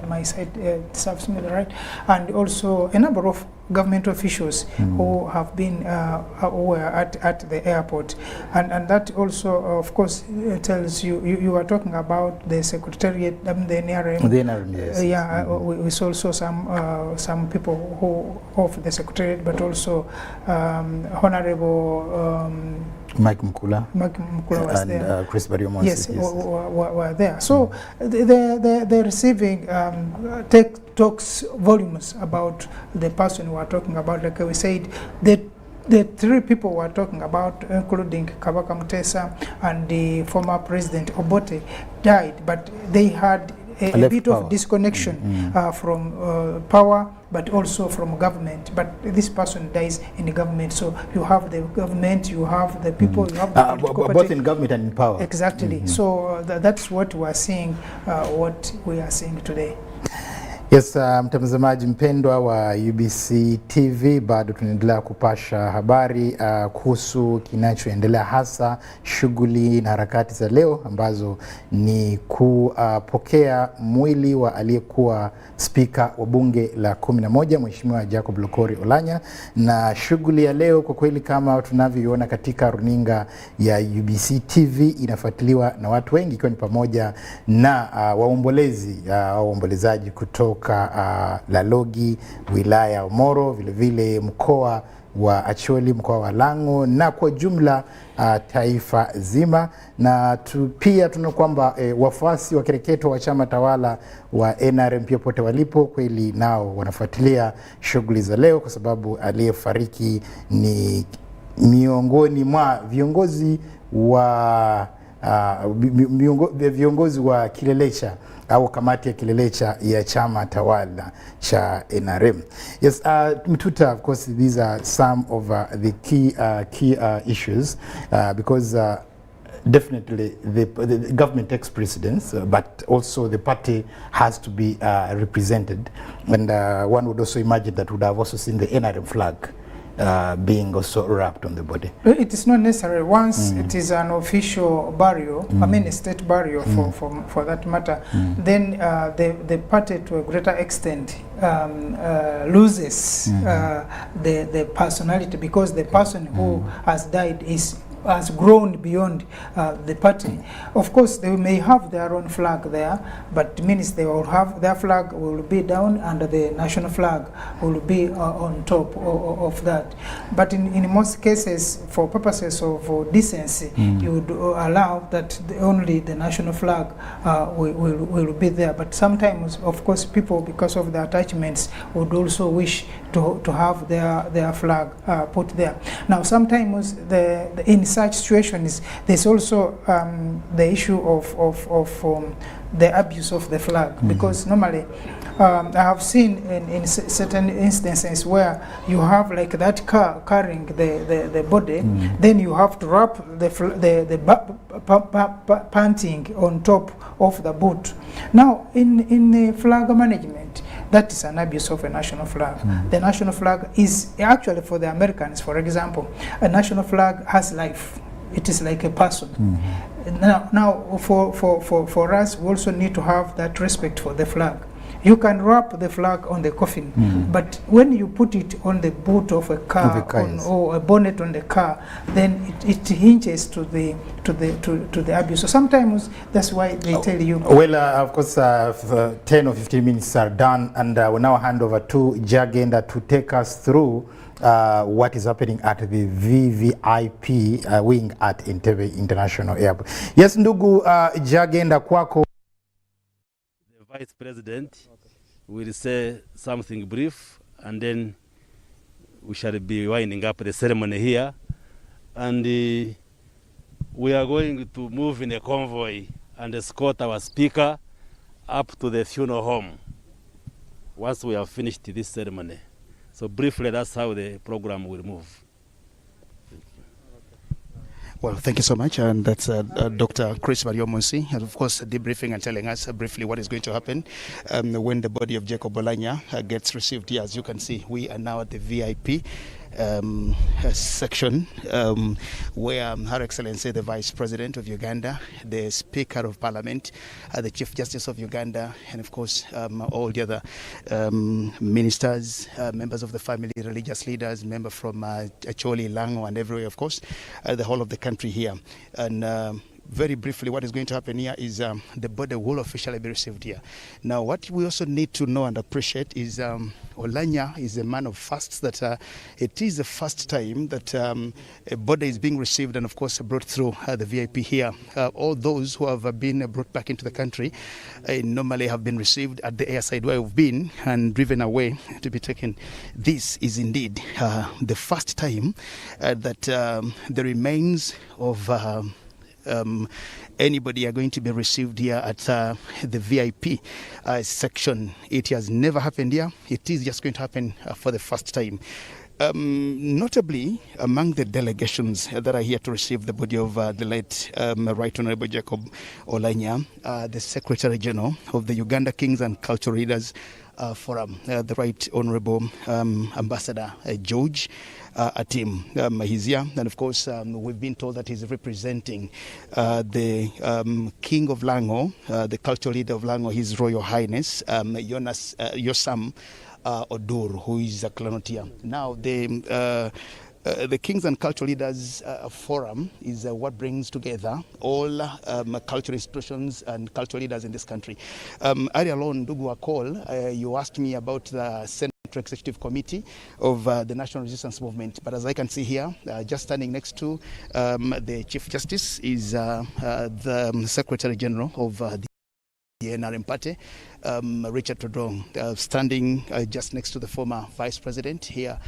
my side serves me right, and also a number of government officials who have been who were at the airport, and that also of course tells you are talking about the secretariat, the NRM. Yes. We saw also some people who of the secretariat, but also Honorable Mike Mukula was and there. Chris Barrio. Yes, were there. So they're receiving talks volumes about the person we are talking about. Like we said, the three people we are talking about, including Kabaka Mutesa and the former President Obote, died, but they had a bit of disconnection from power, but also from government. But this person dies in the government, so you have the government, you have the people, you have the both in government and in power. Exactly. So that's what we are seeing, what we are seeing today. Yes, mtazamaji mpendwa wa UBC TV, bado tunaendelea kupasha habari kuhusu kinachoendelea, hasa shughuli na harakati za leo ambazo ni kupokea mwili wa aliyekuwa spika wa bunge la 11 Mheshimiwa Jacob Lokori Oulanya. Na shughuli ya leo kwa kweli kama tunavyoona katika runinga ya UBC TV inafuatiliwa na watu wengi, ikiwa ni pamoja na waombolezaji kutoka Lalogi, wilaya ya Omoro, vile vile mkoa wa Acholi, mkoa wa Lango, na kwa jumla taifa zima. Na pia tunaona kwamba wafuasi wa kereketo wa chama tawala wa NRM pia pote walipo kweli nao wanafuatilia shughuli za leo, kwa sababu aliyefariki ni miongoni mwa viongozi wa kilelecha au kamati ya kilelecha ya chama tawala cha NRM. Yes, Mtuta, of course these are some of the key issues because definitely the government takes precedence, but also the party has to be represented, and one would also imagine that would have also seen the NRM flag being also wrapped on the body. It is not necessary. Once it is an official burial, I mean a state burial for that matter, then the party to a greater extent loses the personality, because the person who has died has grown beyond the party. Of course, they may have their own flag there, but it means they will have their flag will be down and the national flag will be on top of that. But in most cases, for purposes of decency, you would allow that only the national flag will be there. But sometimes, of course, people, because of the attachments, would also wish to have their flag put there. Now, sometimes in such situations, there's also the issue of the abuse of the flag, because normally I have seen in certain instances where you have like that car carrying the body, then you have to wrap the panting on top of the boot. Now, in the flag management, that is an abuse of a national flag. The national flag is actually, for the Americans, for example, a national flag has life. It is like a person. Now for us, we also need to have that respect for the flag. You can wrap the flag on the coffin, but when you put it on the boot of a car, or a bonnet on the car, then it hinges to the abuse. So sometimes that's why they tell you. Well, of course, 10 or 15 minutes are done, and we'll now hand over to Ggwanga to take us through what is happening at the VVIP wing at Entebbe International Airport. Yes, ndugu Ggwanga, kwako. The Vice President will say something brief, and then we shall be winding up the ceremony here. And we are going to move in a convoy and escort our speaker up to the funeral home once we have finished this ceremony. So briefly, that's how the program will move. Well, thank you so much, and that's Dr. Chris Mariomonsi, and of course debriefing and telling us briefly what is going to happen when the body of Gwo Oulanya gets received here. As you can see, we are now at the VIP section where Her Excellency the Vice President of Uganda, the Speaker of Parliament, the Chief Justice of Uganda, and of course all the other ministers, members of the family, religious leaders, members from Acholi, Lango, and everywhere, of course, the whole of the country here. And very briefly, what is going to happen here is the body will officially be received here. Now, what we also need to know and appreciate is Oulanya is a man of fasts, that it is the first time that a body is being received and, of course, brought through the VIP here. All those who have been brought back into the country normally have been received at the airside where we've been and driven away to be taken. This is indeed the first time that the remains of anybody are going to be received here at the VIP section. It has never happened here. It is just going to happen for the first time. Notably, among the delegations that are here to receive the body of the late Right Honorable Gwo Oulanya, the Secretary General of the Uganda Kings and Cultural Leaders Forum, the Right Honorable Ambassador George Atim, he's here, and of course we've been told that he's representing the King of Lango, the cultural leader of Lango, His Royal Highness Yosam Odur, who is a Klanotia. Now the Kings and Cultural Leaders Forum is what brings together all cultural institutions and cultural leaders in this country. Earlier on, Ndugu Akol, you asked me about the Central Executive Committee of the National Resistance Movement, but as I can see here, just standing next to the Chief Justice is the Secretary General of the NRM party, Richard Todong, standing just next to the former Vice President here,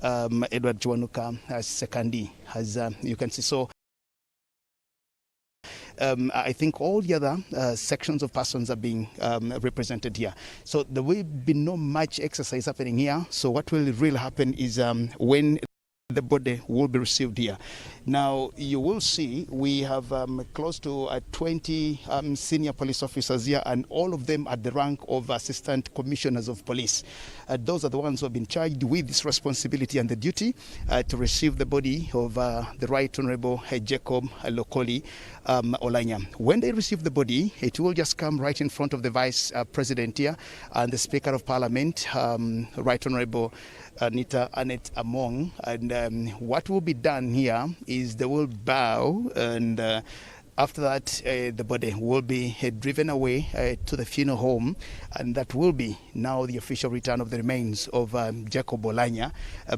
Edward Chwanuka Sekandi, as you can see. So I think all the other sections of persons are being represented here. So there will be no much exercise happening here. So what will really happen is when the body will be received here. Now, you will see we have close to 20 senior police officers here, and all of them at the rank of Assistant Commissioners of Police. Those are the ones who have been charged with this responsibility and the duty to receive the body of the Right Honorable Jacob Lokoli Oulanya. When they receive the body, it will just come right in front of the Vice President here and the Speaker of Parliament, Right Honorable Anita Annette Among, and what will be done here is they will bow, and after that the body will be driven away to the funeral home, and that will be now the official return of the remains of Gwo Oulanya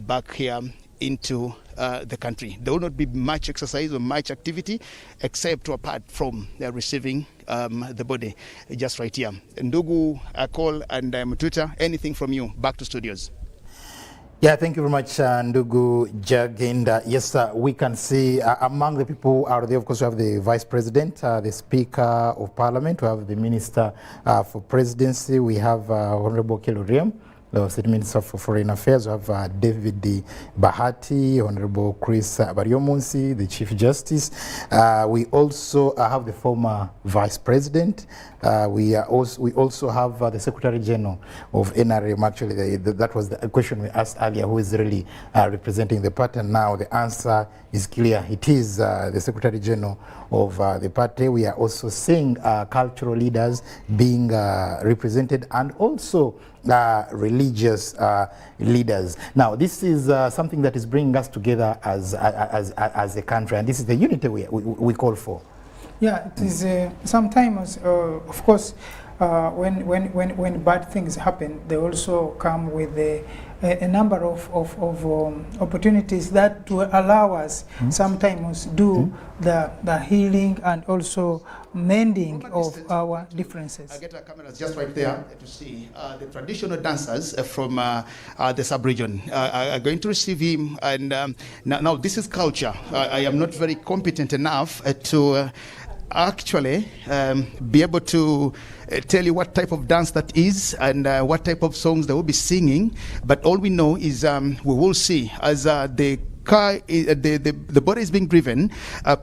back here into the country. There will not be much exercise or much activity except apart from receiving the body just right here. Ndugu Akol and Twitter, anything from you? Back to studios. Yeah, thank you very much, Ndugu Ggwanga. Yes, we can see among the people who are there, of course, we have the Vice President, the Speaker of Parliament, we have the Minister for Presidency, we have Honorable Keluriam, the State Minister for Foreign Affairs. We have David Bahati, Honorable Chris Baryomunsi, the Chief Justice. We also have the former Vice President. We also have the Secretary General of NRM. Actually, that was the question we asked earlier, who is really representing the party. And now the answer is clear. It is the Secretary General of the party. We are also seeing cultural leaders being represented, and also religious leaders. Now, this is something that is bringing us together as a country, and this is the unity we call for. Yeah, it is sometimes, of course, when bad things happen, they also come with a number of opportunities that will allow us sometimes do the healing and also mending of our differences. I get our cameras just right there to see the traditional dancers from the sub-region are going to receive him. And now this is culture. I am not very competent enough to actually be able to tell you what type of dance that is and what type of songs they will be singing, but all we know is we will see as the car, the body is being driven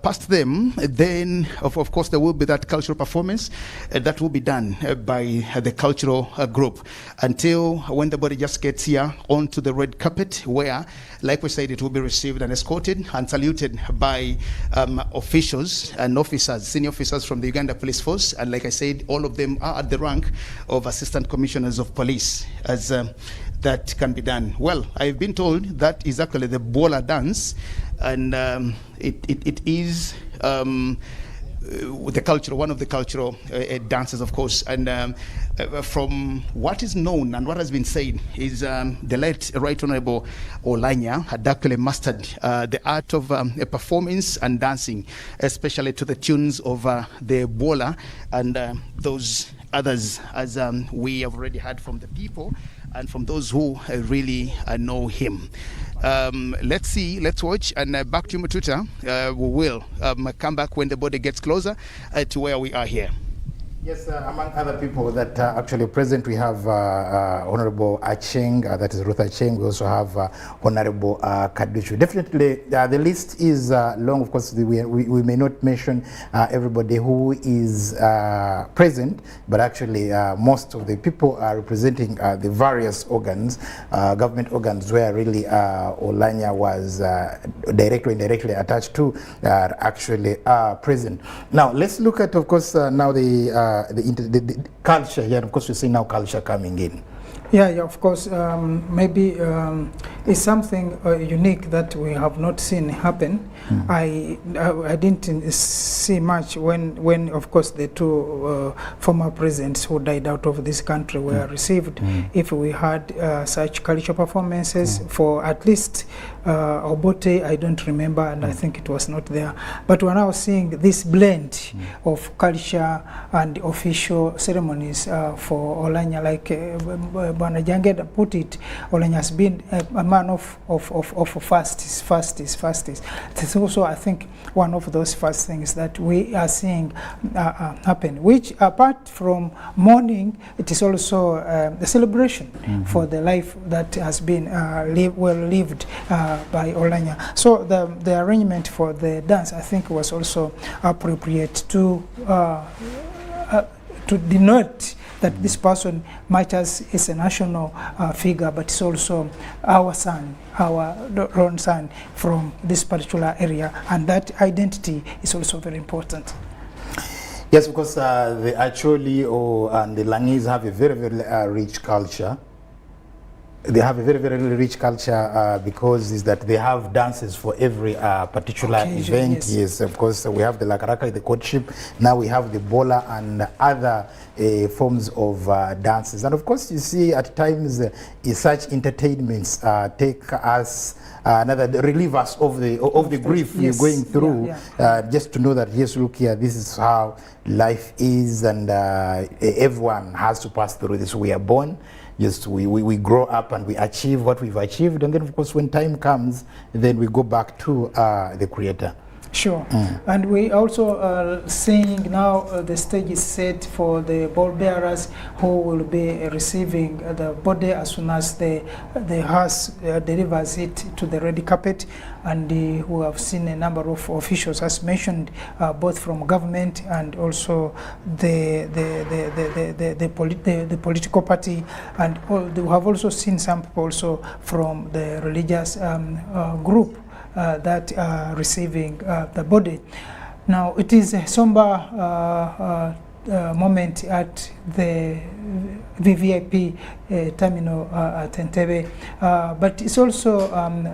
past them, then of course there will be that cultural performance that will be done by the cultural group until when the body just gets here onto the red carpet, where, like we said, it will be received and escorted and saluted by officials and officers, senior officers from the Uganda Police Force. And like I said, all of them are at the rank of Assistant Commissioners of Police, as that can be done. Well, I've been told that is actually the Bola dance, and it is the cultural, one of the cultural dances, of course. And from what is known and what has been said is the late Right Honorable Oulanya had actually mastered the art of performance and dancing, especially to the tunes of the Bola and those others, as we have already heard from the people and from those who really know him. Let's see, let's watch, and back to Mututa. We will come back when the body gets closer to where we are here. Yes, among other people that are actually present, we have Honorable Acheng, that is Ruth Acheng. We also have Honorable Kaduchu. Definitely, the list is long. Of course, we may not mention everybody who is present, but actually most of the people are representing the various organs, government organs, where really Oulanya was directly or indirectly attached to, are actually present. Now, let's look at, of course, now the culture here. Of course, we see now culture coming in. Yeah, of course. Maybe it's something unique that we have not seen happen. I didn't see much when of course the two former presidents who died out of this country were received. If we had such cultural performances for at least Obote, I don't remember, and I think it was not there. But we're now seeing this blend of culture and official ceremonies for Oulanya, like Bwana Jangeda put it. Oulanya has been a man of fasties. It's also, I think, one of those first things that we are seeing happen, which apart from mourning, it is also a celebration for the life that has been well lived by Oulanya. So the arrangement for the dance, I think, was also appropriate to denote that this person might as is a national figure, but it's also our son, our own son from this particular area, and that identity is also very important. Yes, because the Acholi and the Langese have a very, very rich culture. They have a very, very rich culture because is that they have dances for every particular event. Yes, of course, we have the Lakaraka, the courtship. Now we have the Bola and other forms of dances. And of course, you see at times such entertainments take us relieve us of the grief we're going through, just to know that, yes, look here, this is how life is, and everyone has to pass through this. We are born. Yes, we grow up and we achieve what we've achieved, and then of course when time comes, then we go back to the Creator. Sure. And we also are seeing now the stage is set for the ball bearers who will be receiving the body as soon as the hearse delivers it to the red carpet. And we have seen a number of officials, as mentioned, both from government and also the political party, and we have also seen some people also from the religious group that are receiving the body. Now it is a somber moment at the VVIP terminal at Entebbe, but it's also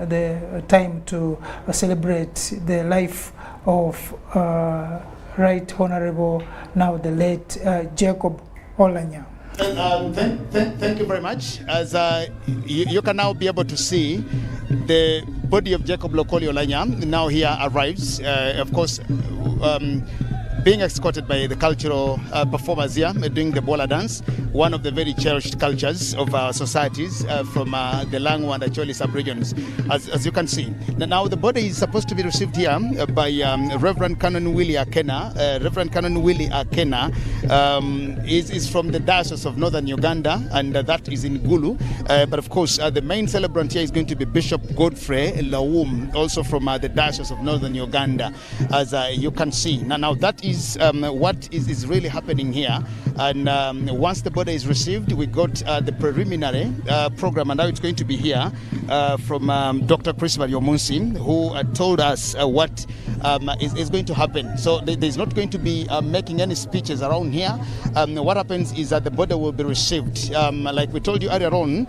the time to celebrate the life of Right Honorable, now the late Gwo Oulanya. Thank you very much. As you can now be able to see, the body of Gwo Oulanya now here arrives, of course, being escorted by the cultural performers here doing the bola dance, one of the very cherished cultures of our societies from the Langu and Acholi sub-regions, as you can see. Now the body is supposed to be received here by Reverend Canon Willie Akena. Reverend Canon Willie Akena is from the Diocese of Northern Uganda, and that is in Gulu. But of course, the main celebrant here is going to be Bishop Godfrey Lawum, also from the Diocese of Northern Uganda, as you can see. Now that is what is really happening here. And once the body is received, we got the preliminary program, and now it's going to be here from Dr. Chris Variomunsi, who told us what is going to happen. So there's not going to be making any speeches around here. What happens is that the body will be received, like we told you earlier on,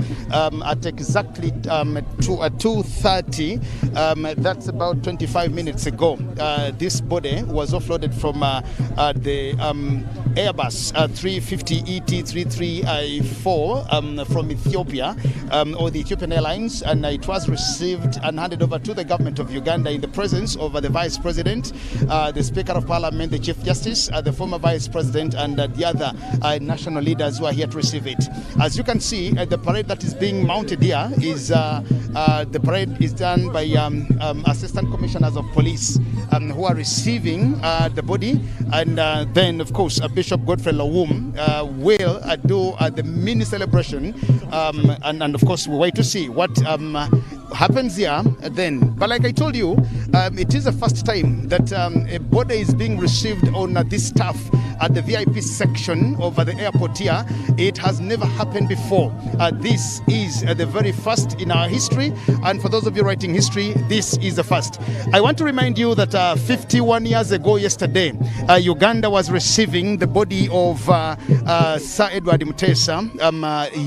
at exactly 2:30. That's about 25 minutes ago. This body was offloaded from the Airbus 350 ET33I4 from Ethiopia, or the Ethiopian Airlines, and it was received and handed over to the government of Uganda in the presence of the Vice President, the Speaker of Parliament, the Chief Justice, the former Vice President, and the other national leaders who are here to receive it. As you can see, the parade that is being mounted here is the parade is done by Assistant Commissioners of Police who are receiving the body, and then of course Bishop Godfrey Lawum will do the mini celebration, and of course we wait to see what happens here then. But like I told you, it is the first time that a body is being received on this staff at the VIP section of the airport here. It has never happened before. This is the very first in our history, and for those of you writing history, this is the first. I want to remind you that 51 years ago yesterday, Uganda was receiving the body of Sir Edward Mutesa,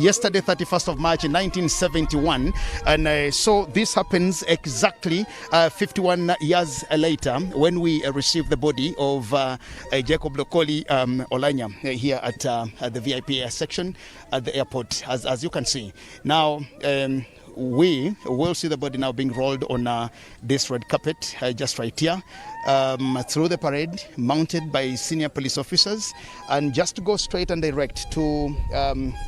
yesterday 31st of March 1971, and so this happens exactly 51 years later when we receive the body of Gwo Oulanya here at the VIP section at the airport, as you can see. Now we will see the body now being rolled on this red carpet just right here, through the parade, mounted by senior police officers, and just to go straight and direct to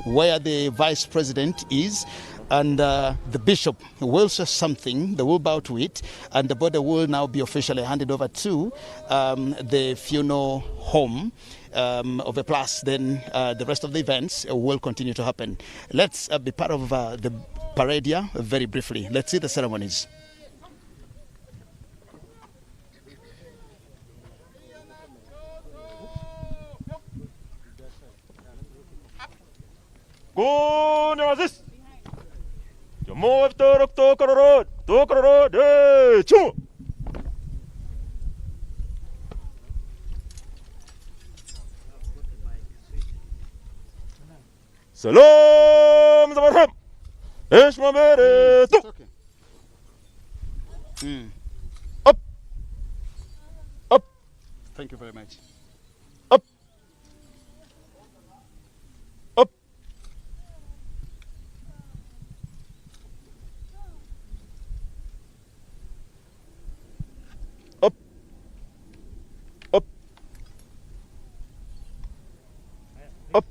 where the Vice President is. And the bishop will say something, they will bow to it, and the body will now be officially handed over to the funeral home of a plus. Then the rest of the events will continue to happen. Let's be part of the parade here very briefly. Let's see the ceremonies. Go Nazis! Move to road, chu! Salam Zabarham! Ishmamere! Up! Up! Thank you very much. Up! Up! Up! Up! Up!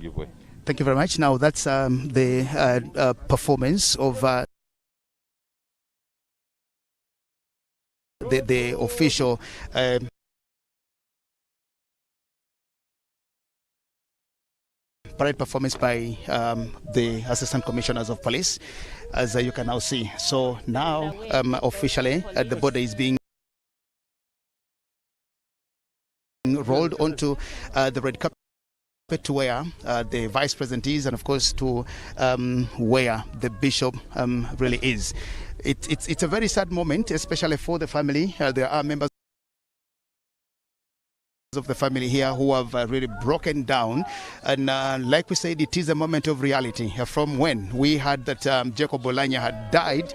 Give way. Thank you very much. Now that's the performance of the the official parade performance by the Assistant Commissioners of Police, as you can now see. So now officially the border is being rolled onto the red carpet to where the vice president is, and of course to where the bishop really is. It's a very sad moment, especially for the family. There are members of the family here who have really broken down, and like we said, it is a moment of reality from when we heard that Gwo Oulanya had died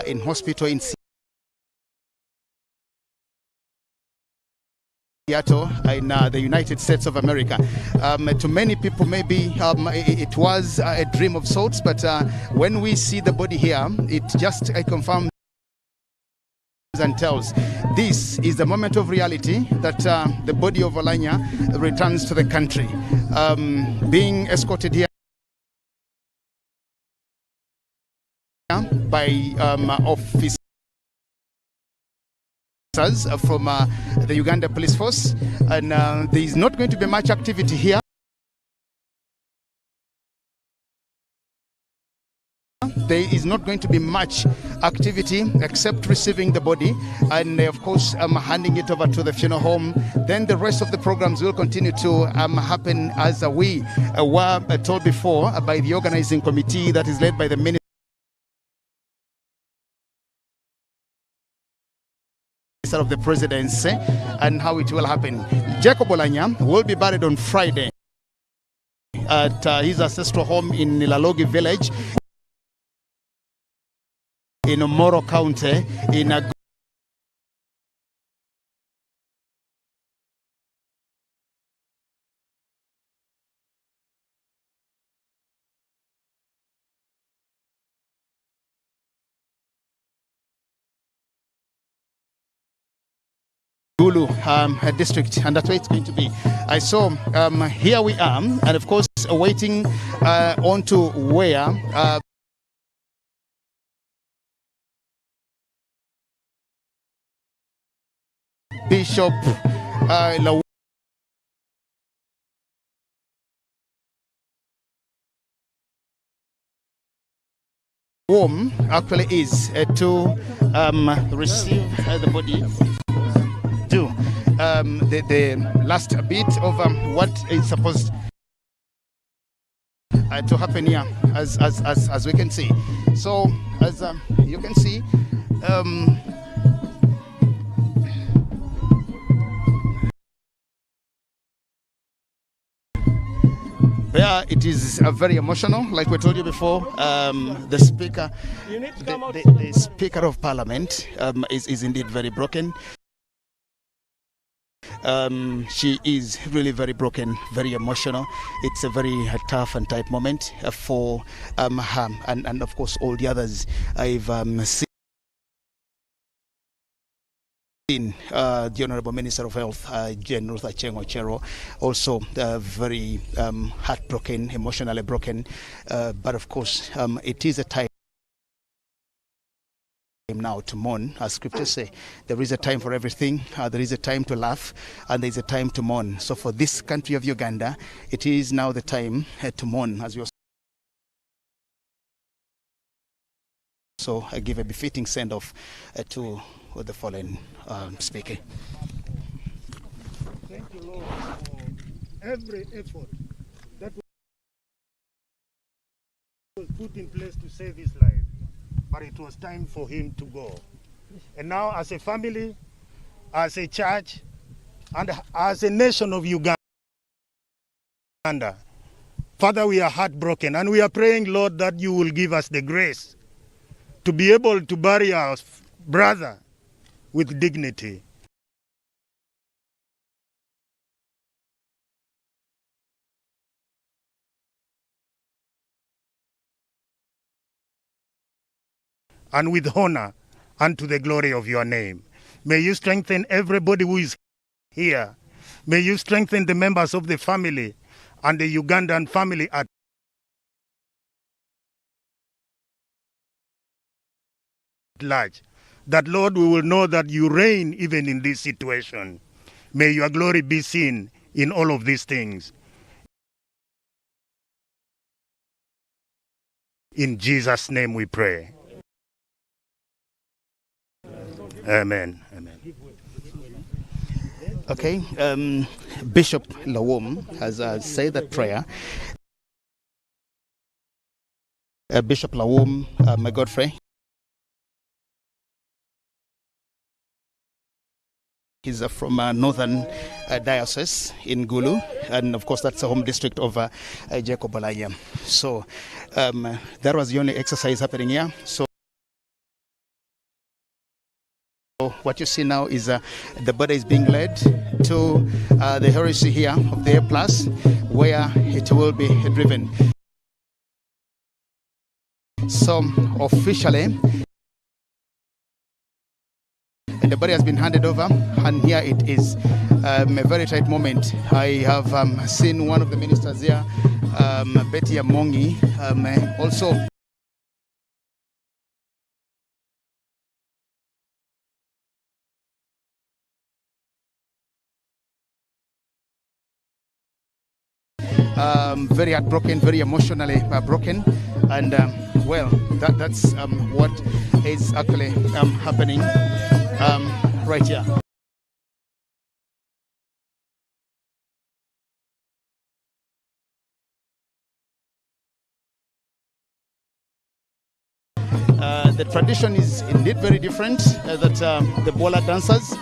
in hospital in Seattle in the United States of America. To many people, maybe it was a dream of sorts, but when we see the body here, it just confirms and tells this is the moment of reality that the body of Oulanya returns to the country, being escorted here by officers from the Uganda police force, and there is not going to be much activity here. There is not going to be much activity except receiving the body and of course handing it over to the funeral home. Then the rest of the programs will continue to happen as we were told before by the organizing committee that is led by the Minister of the Presidency, and how it will happen. Gwo Oulanya will be buried on Friday at his ancestral home in Nilalogi village in Moro County in Gulu district, and that's where it's going to be. I saw here we are, and of course waiting on to where Bishop Wom actually is to receive the body. Do the last bit of what is supposed to happen here, as we can see. So as you can see, yeah, it is very emotional. Like we told you before, the speaker, the Speaker of Parliament is indeed very broken. She is really very broken, very emotional. It's a very tough and tight moment for her and of course all the others I've seen. The Honorable Minister of Health, Jen Ruth Aceng Ochero, also very heartbroken, emotionally broken. But of course, it is a time now to mourn, as scriptures say. There is a time for everything. There is a time to laugh, and there is a time to mourn. So for this country of Uganda, it is now the time to mourn, as we also give a befitting send-off to the fallen speaker. Thank you, Lord, for every effort that was put in place to save his life. But it was time for him to go. And now, as a family, as a church, and as a nation of Uganda, Father, we are heartbroken, and we are praying, Lord, that you will give us the grace to be able to bury our brother with dignity. And with honor unto the glory of your name. May you strengthen everybody who is here. May you strengthen the members of the family and the Ugandan family at large. that, Lord, we will know that you reign even in this situation. May your glory be seen in all of these things. In Jesus' name we pray. Amen. Amen. Okay, Bishop Lawom has said that prayer. Bishop Lawom, my Godfrey. He's from Northern Diocese in Gulu, and of course that's the home district of Gwo Oulanya. So that was the only exercise happening here. So what you see now is the body is being led to the heresy here of the A+, where it will be driven. So officially, the body has been handed over, and here it is. A very tight moment. I have seen one of the ministers here, Betty Amongi, also. Very heartbroken, very emotionally broken, and well, that's what is actually happening right here. The tradition is indeed very different. That the Bola dancers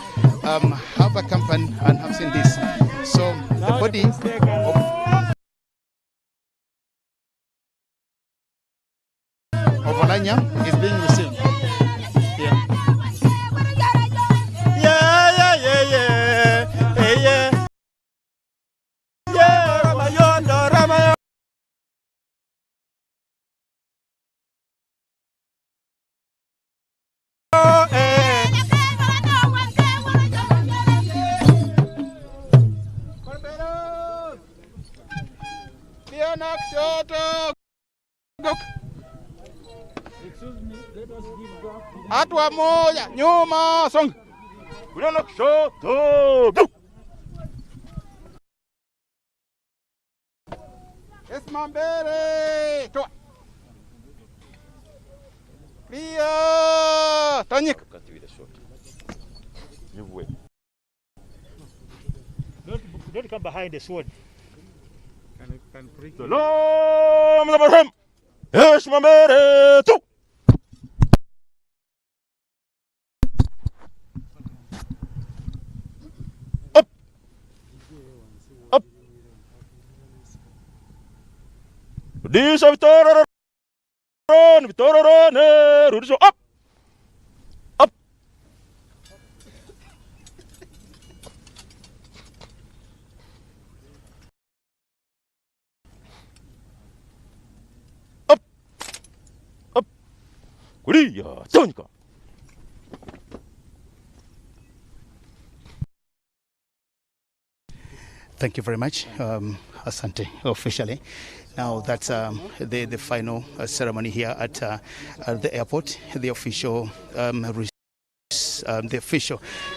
have accompanied and have seen this. So the body of Oulanya is being received. Yeah. Hatua moja nyuma, songa. Unaona kushoto. Go. Simama mbele. Toa. Clear. Tanyika. Don't come behind the sword. Salam alaikum. Simama mbele. Tu. Rudisha Vitoro, Rudisha up, up, up, up, Kuriya, Tonika. Thank you very much, Asante, officially. Now that's the final ceremony here at the airport, the official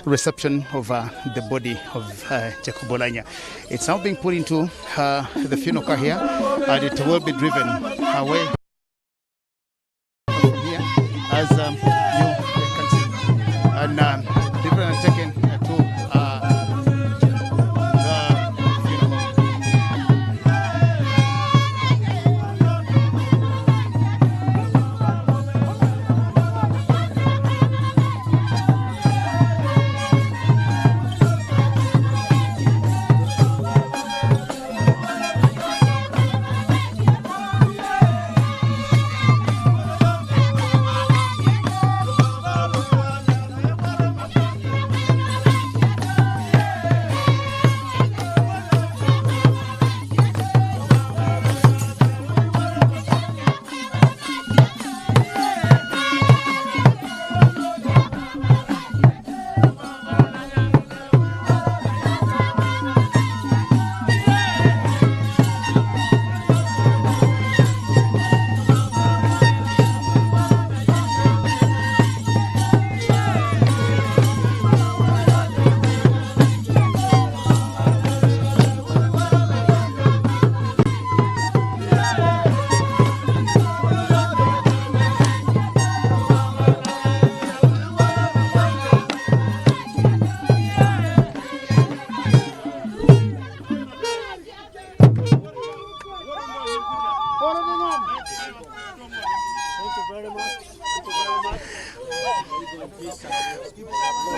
reception of the body of Gwo Oulanya. It's now being put into the funeral car here, and it will be driven away from here, as you can see, and driven and taken to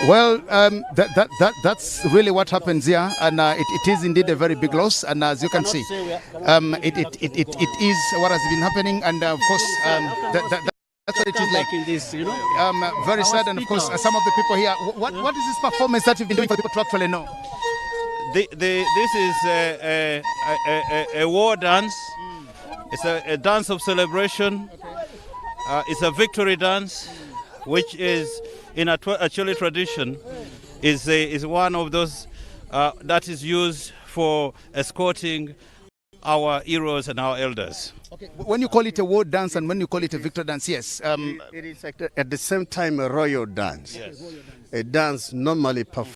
Well, that's really what happens here, and it is indeed a very big loss. And as you can see, it is what has been happening, and of course, that's what it is like. Very sad, and of course, some of the people here. What is this performance that you've been doing for people to actually know? This is a war dance. It's a dance of celebration. It's a victory dance, which is in a Acholi tradition, is one of those that is used for escorting our heroes and our elders. Okay. When you call it a war dance and when you call it a victory dance, yes. It is at the same time a royal dance. Yes. A dance normally performed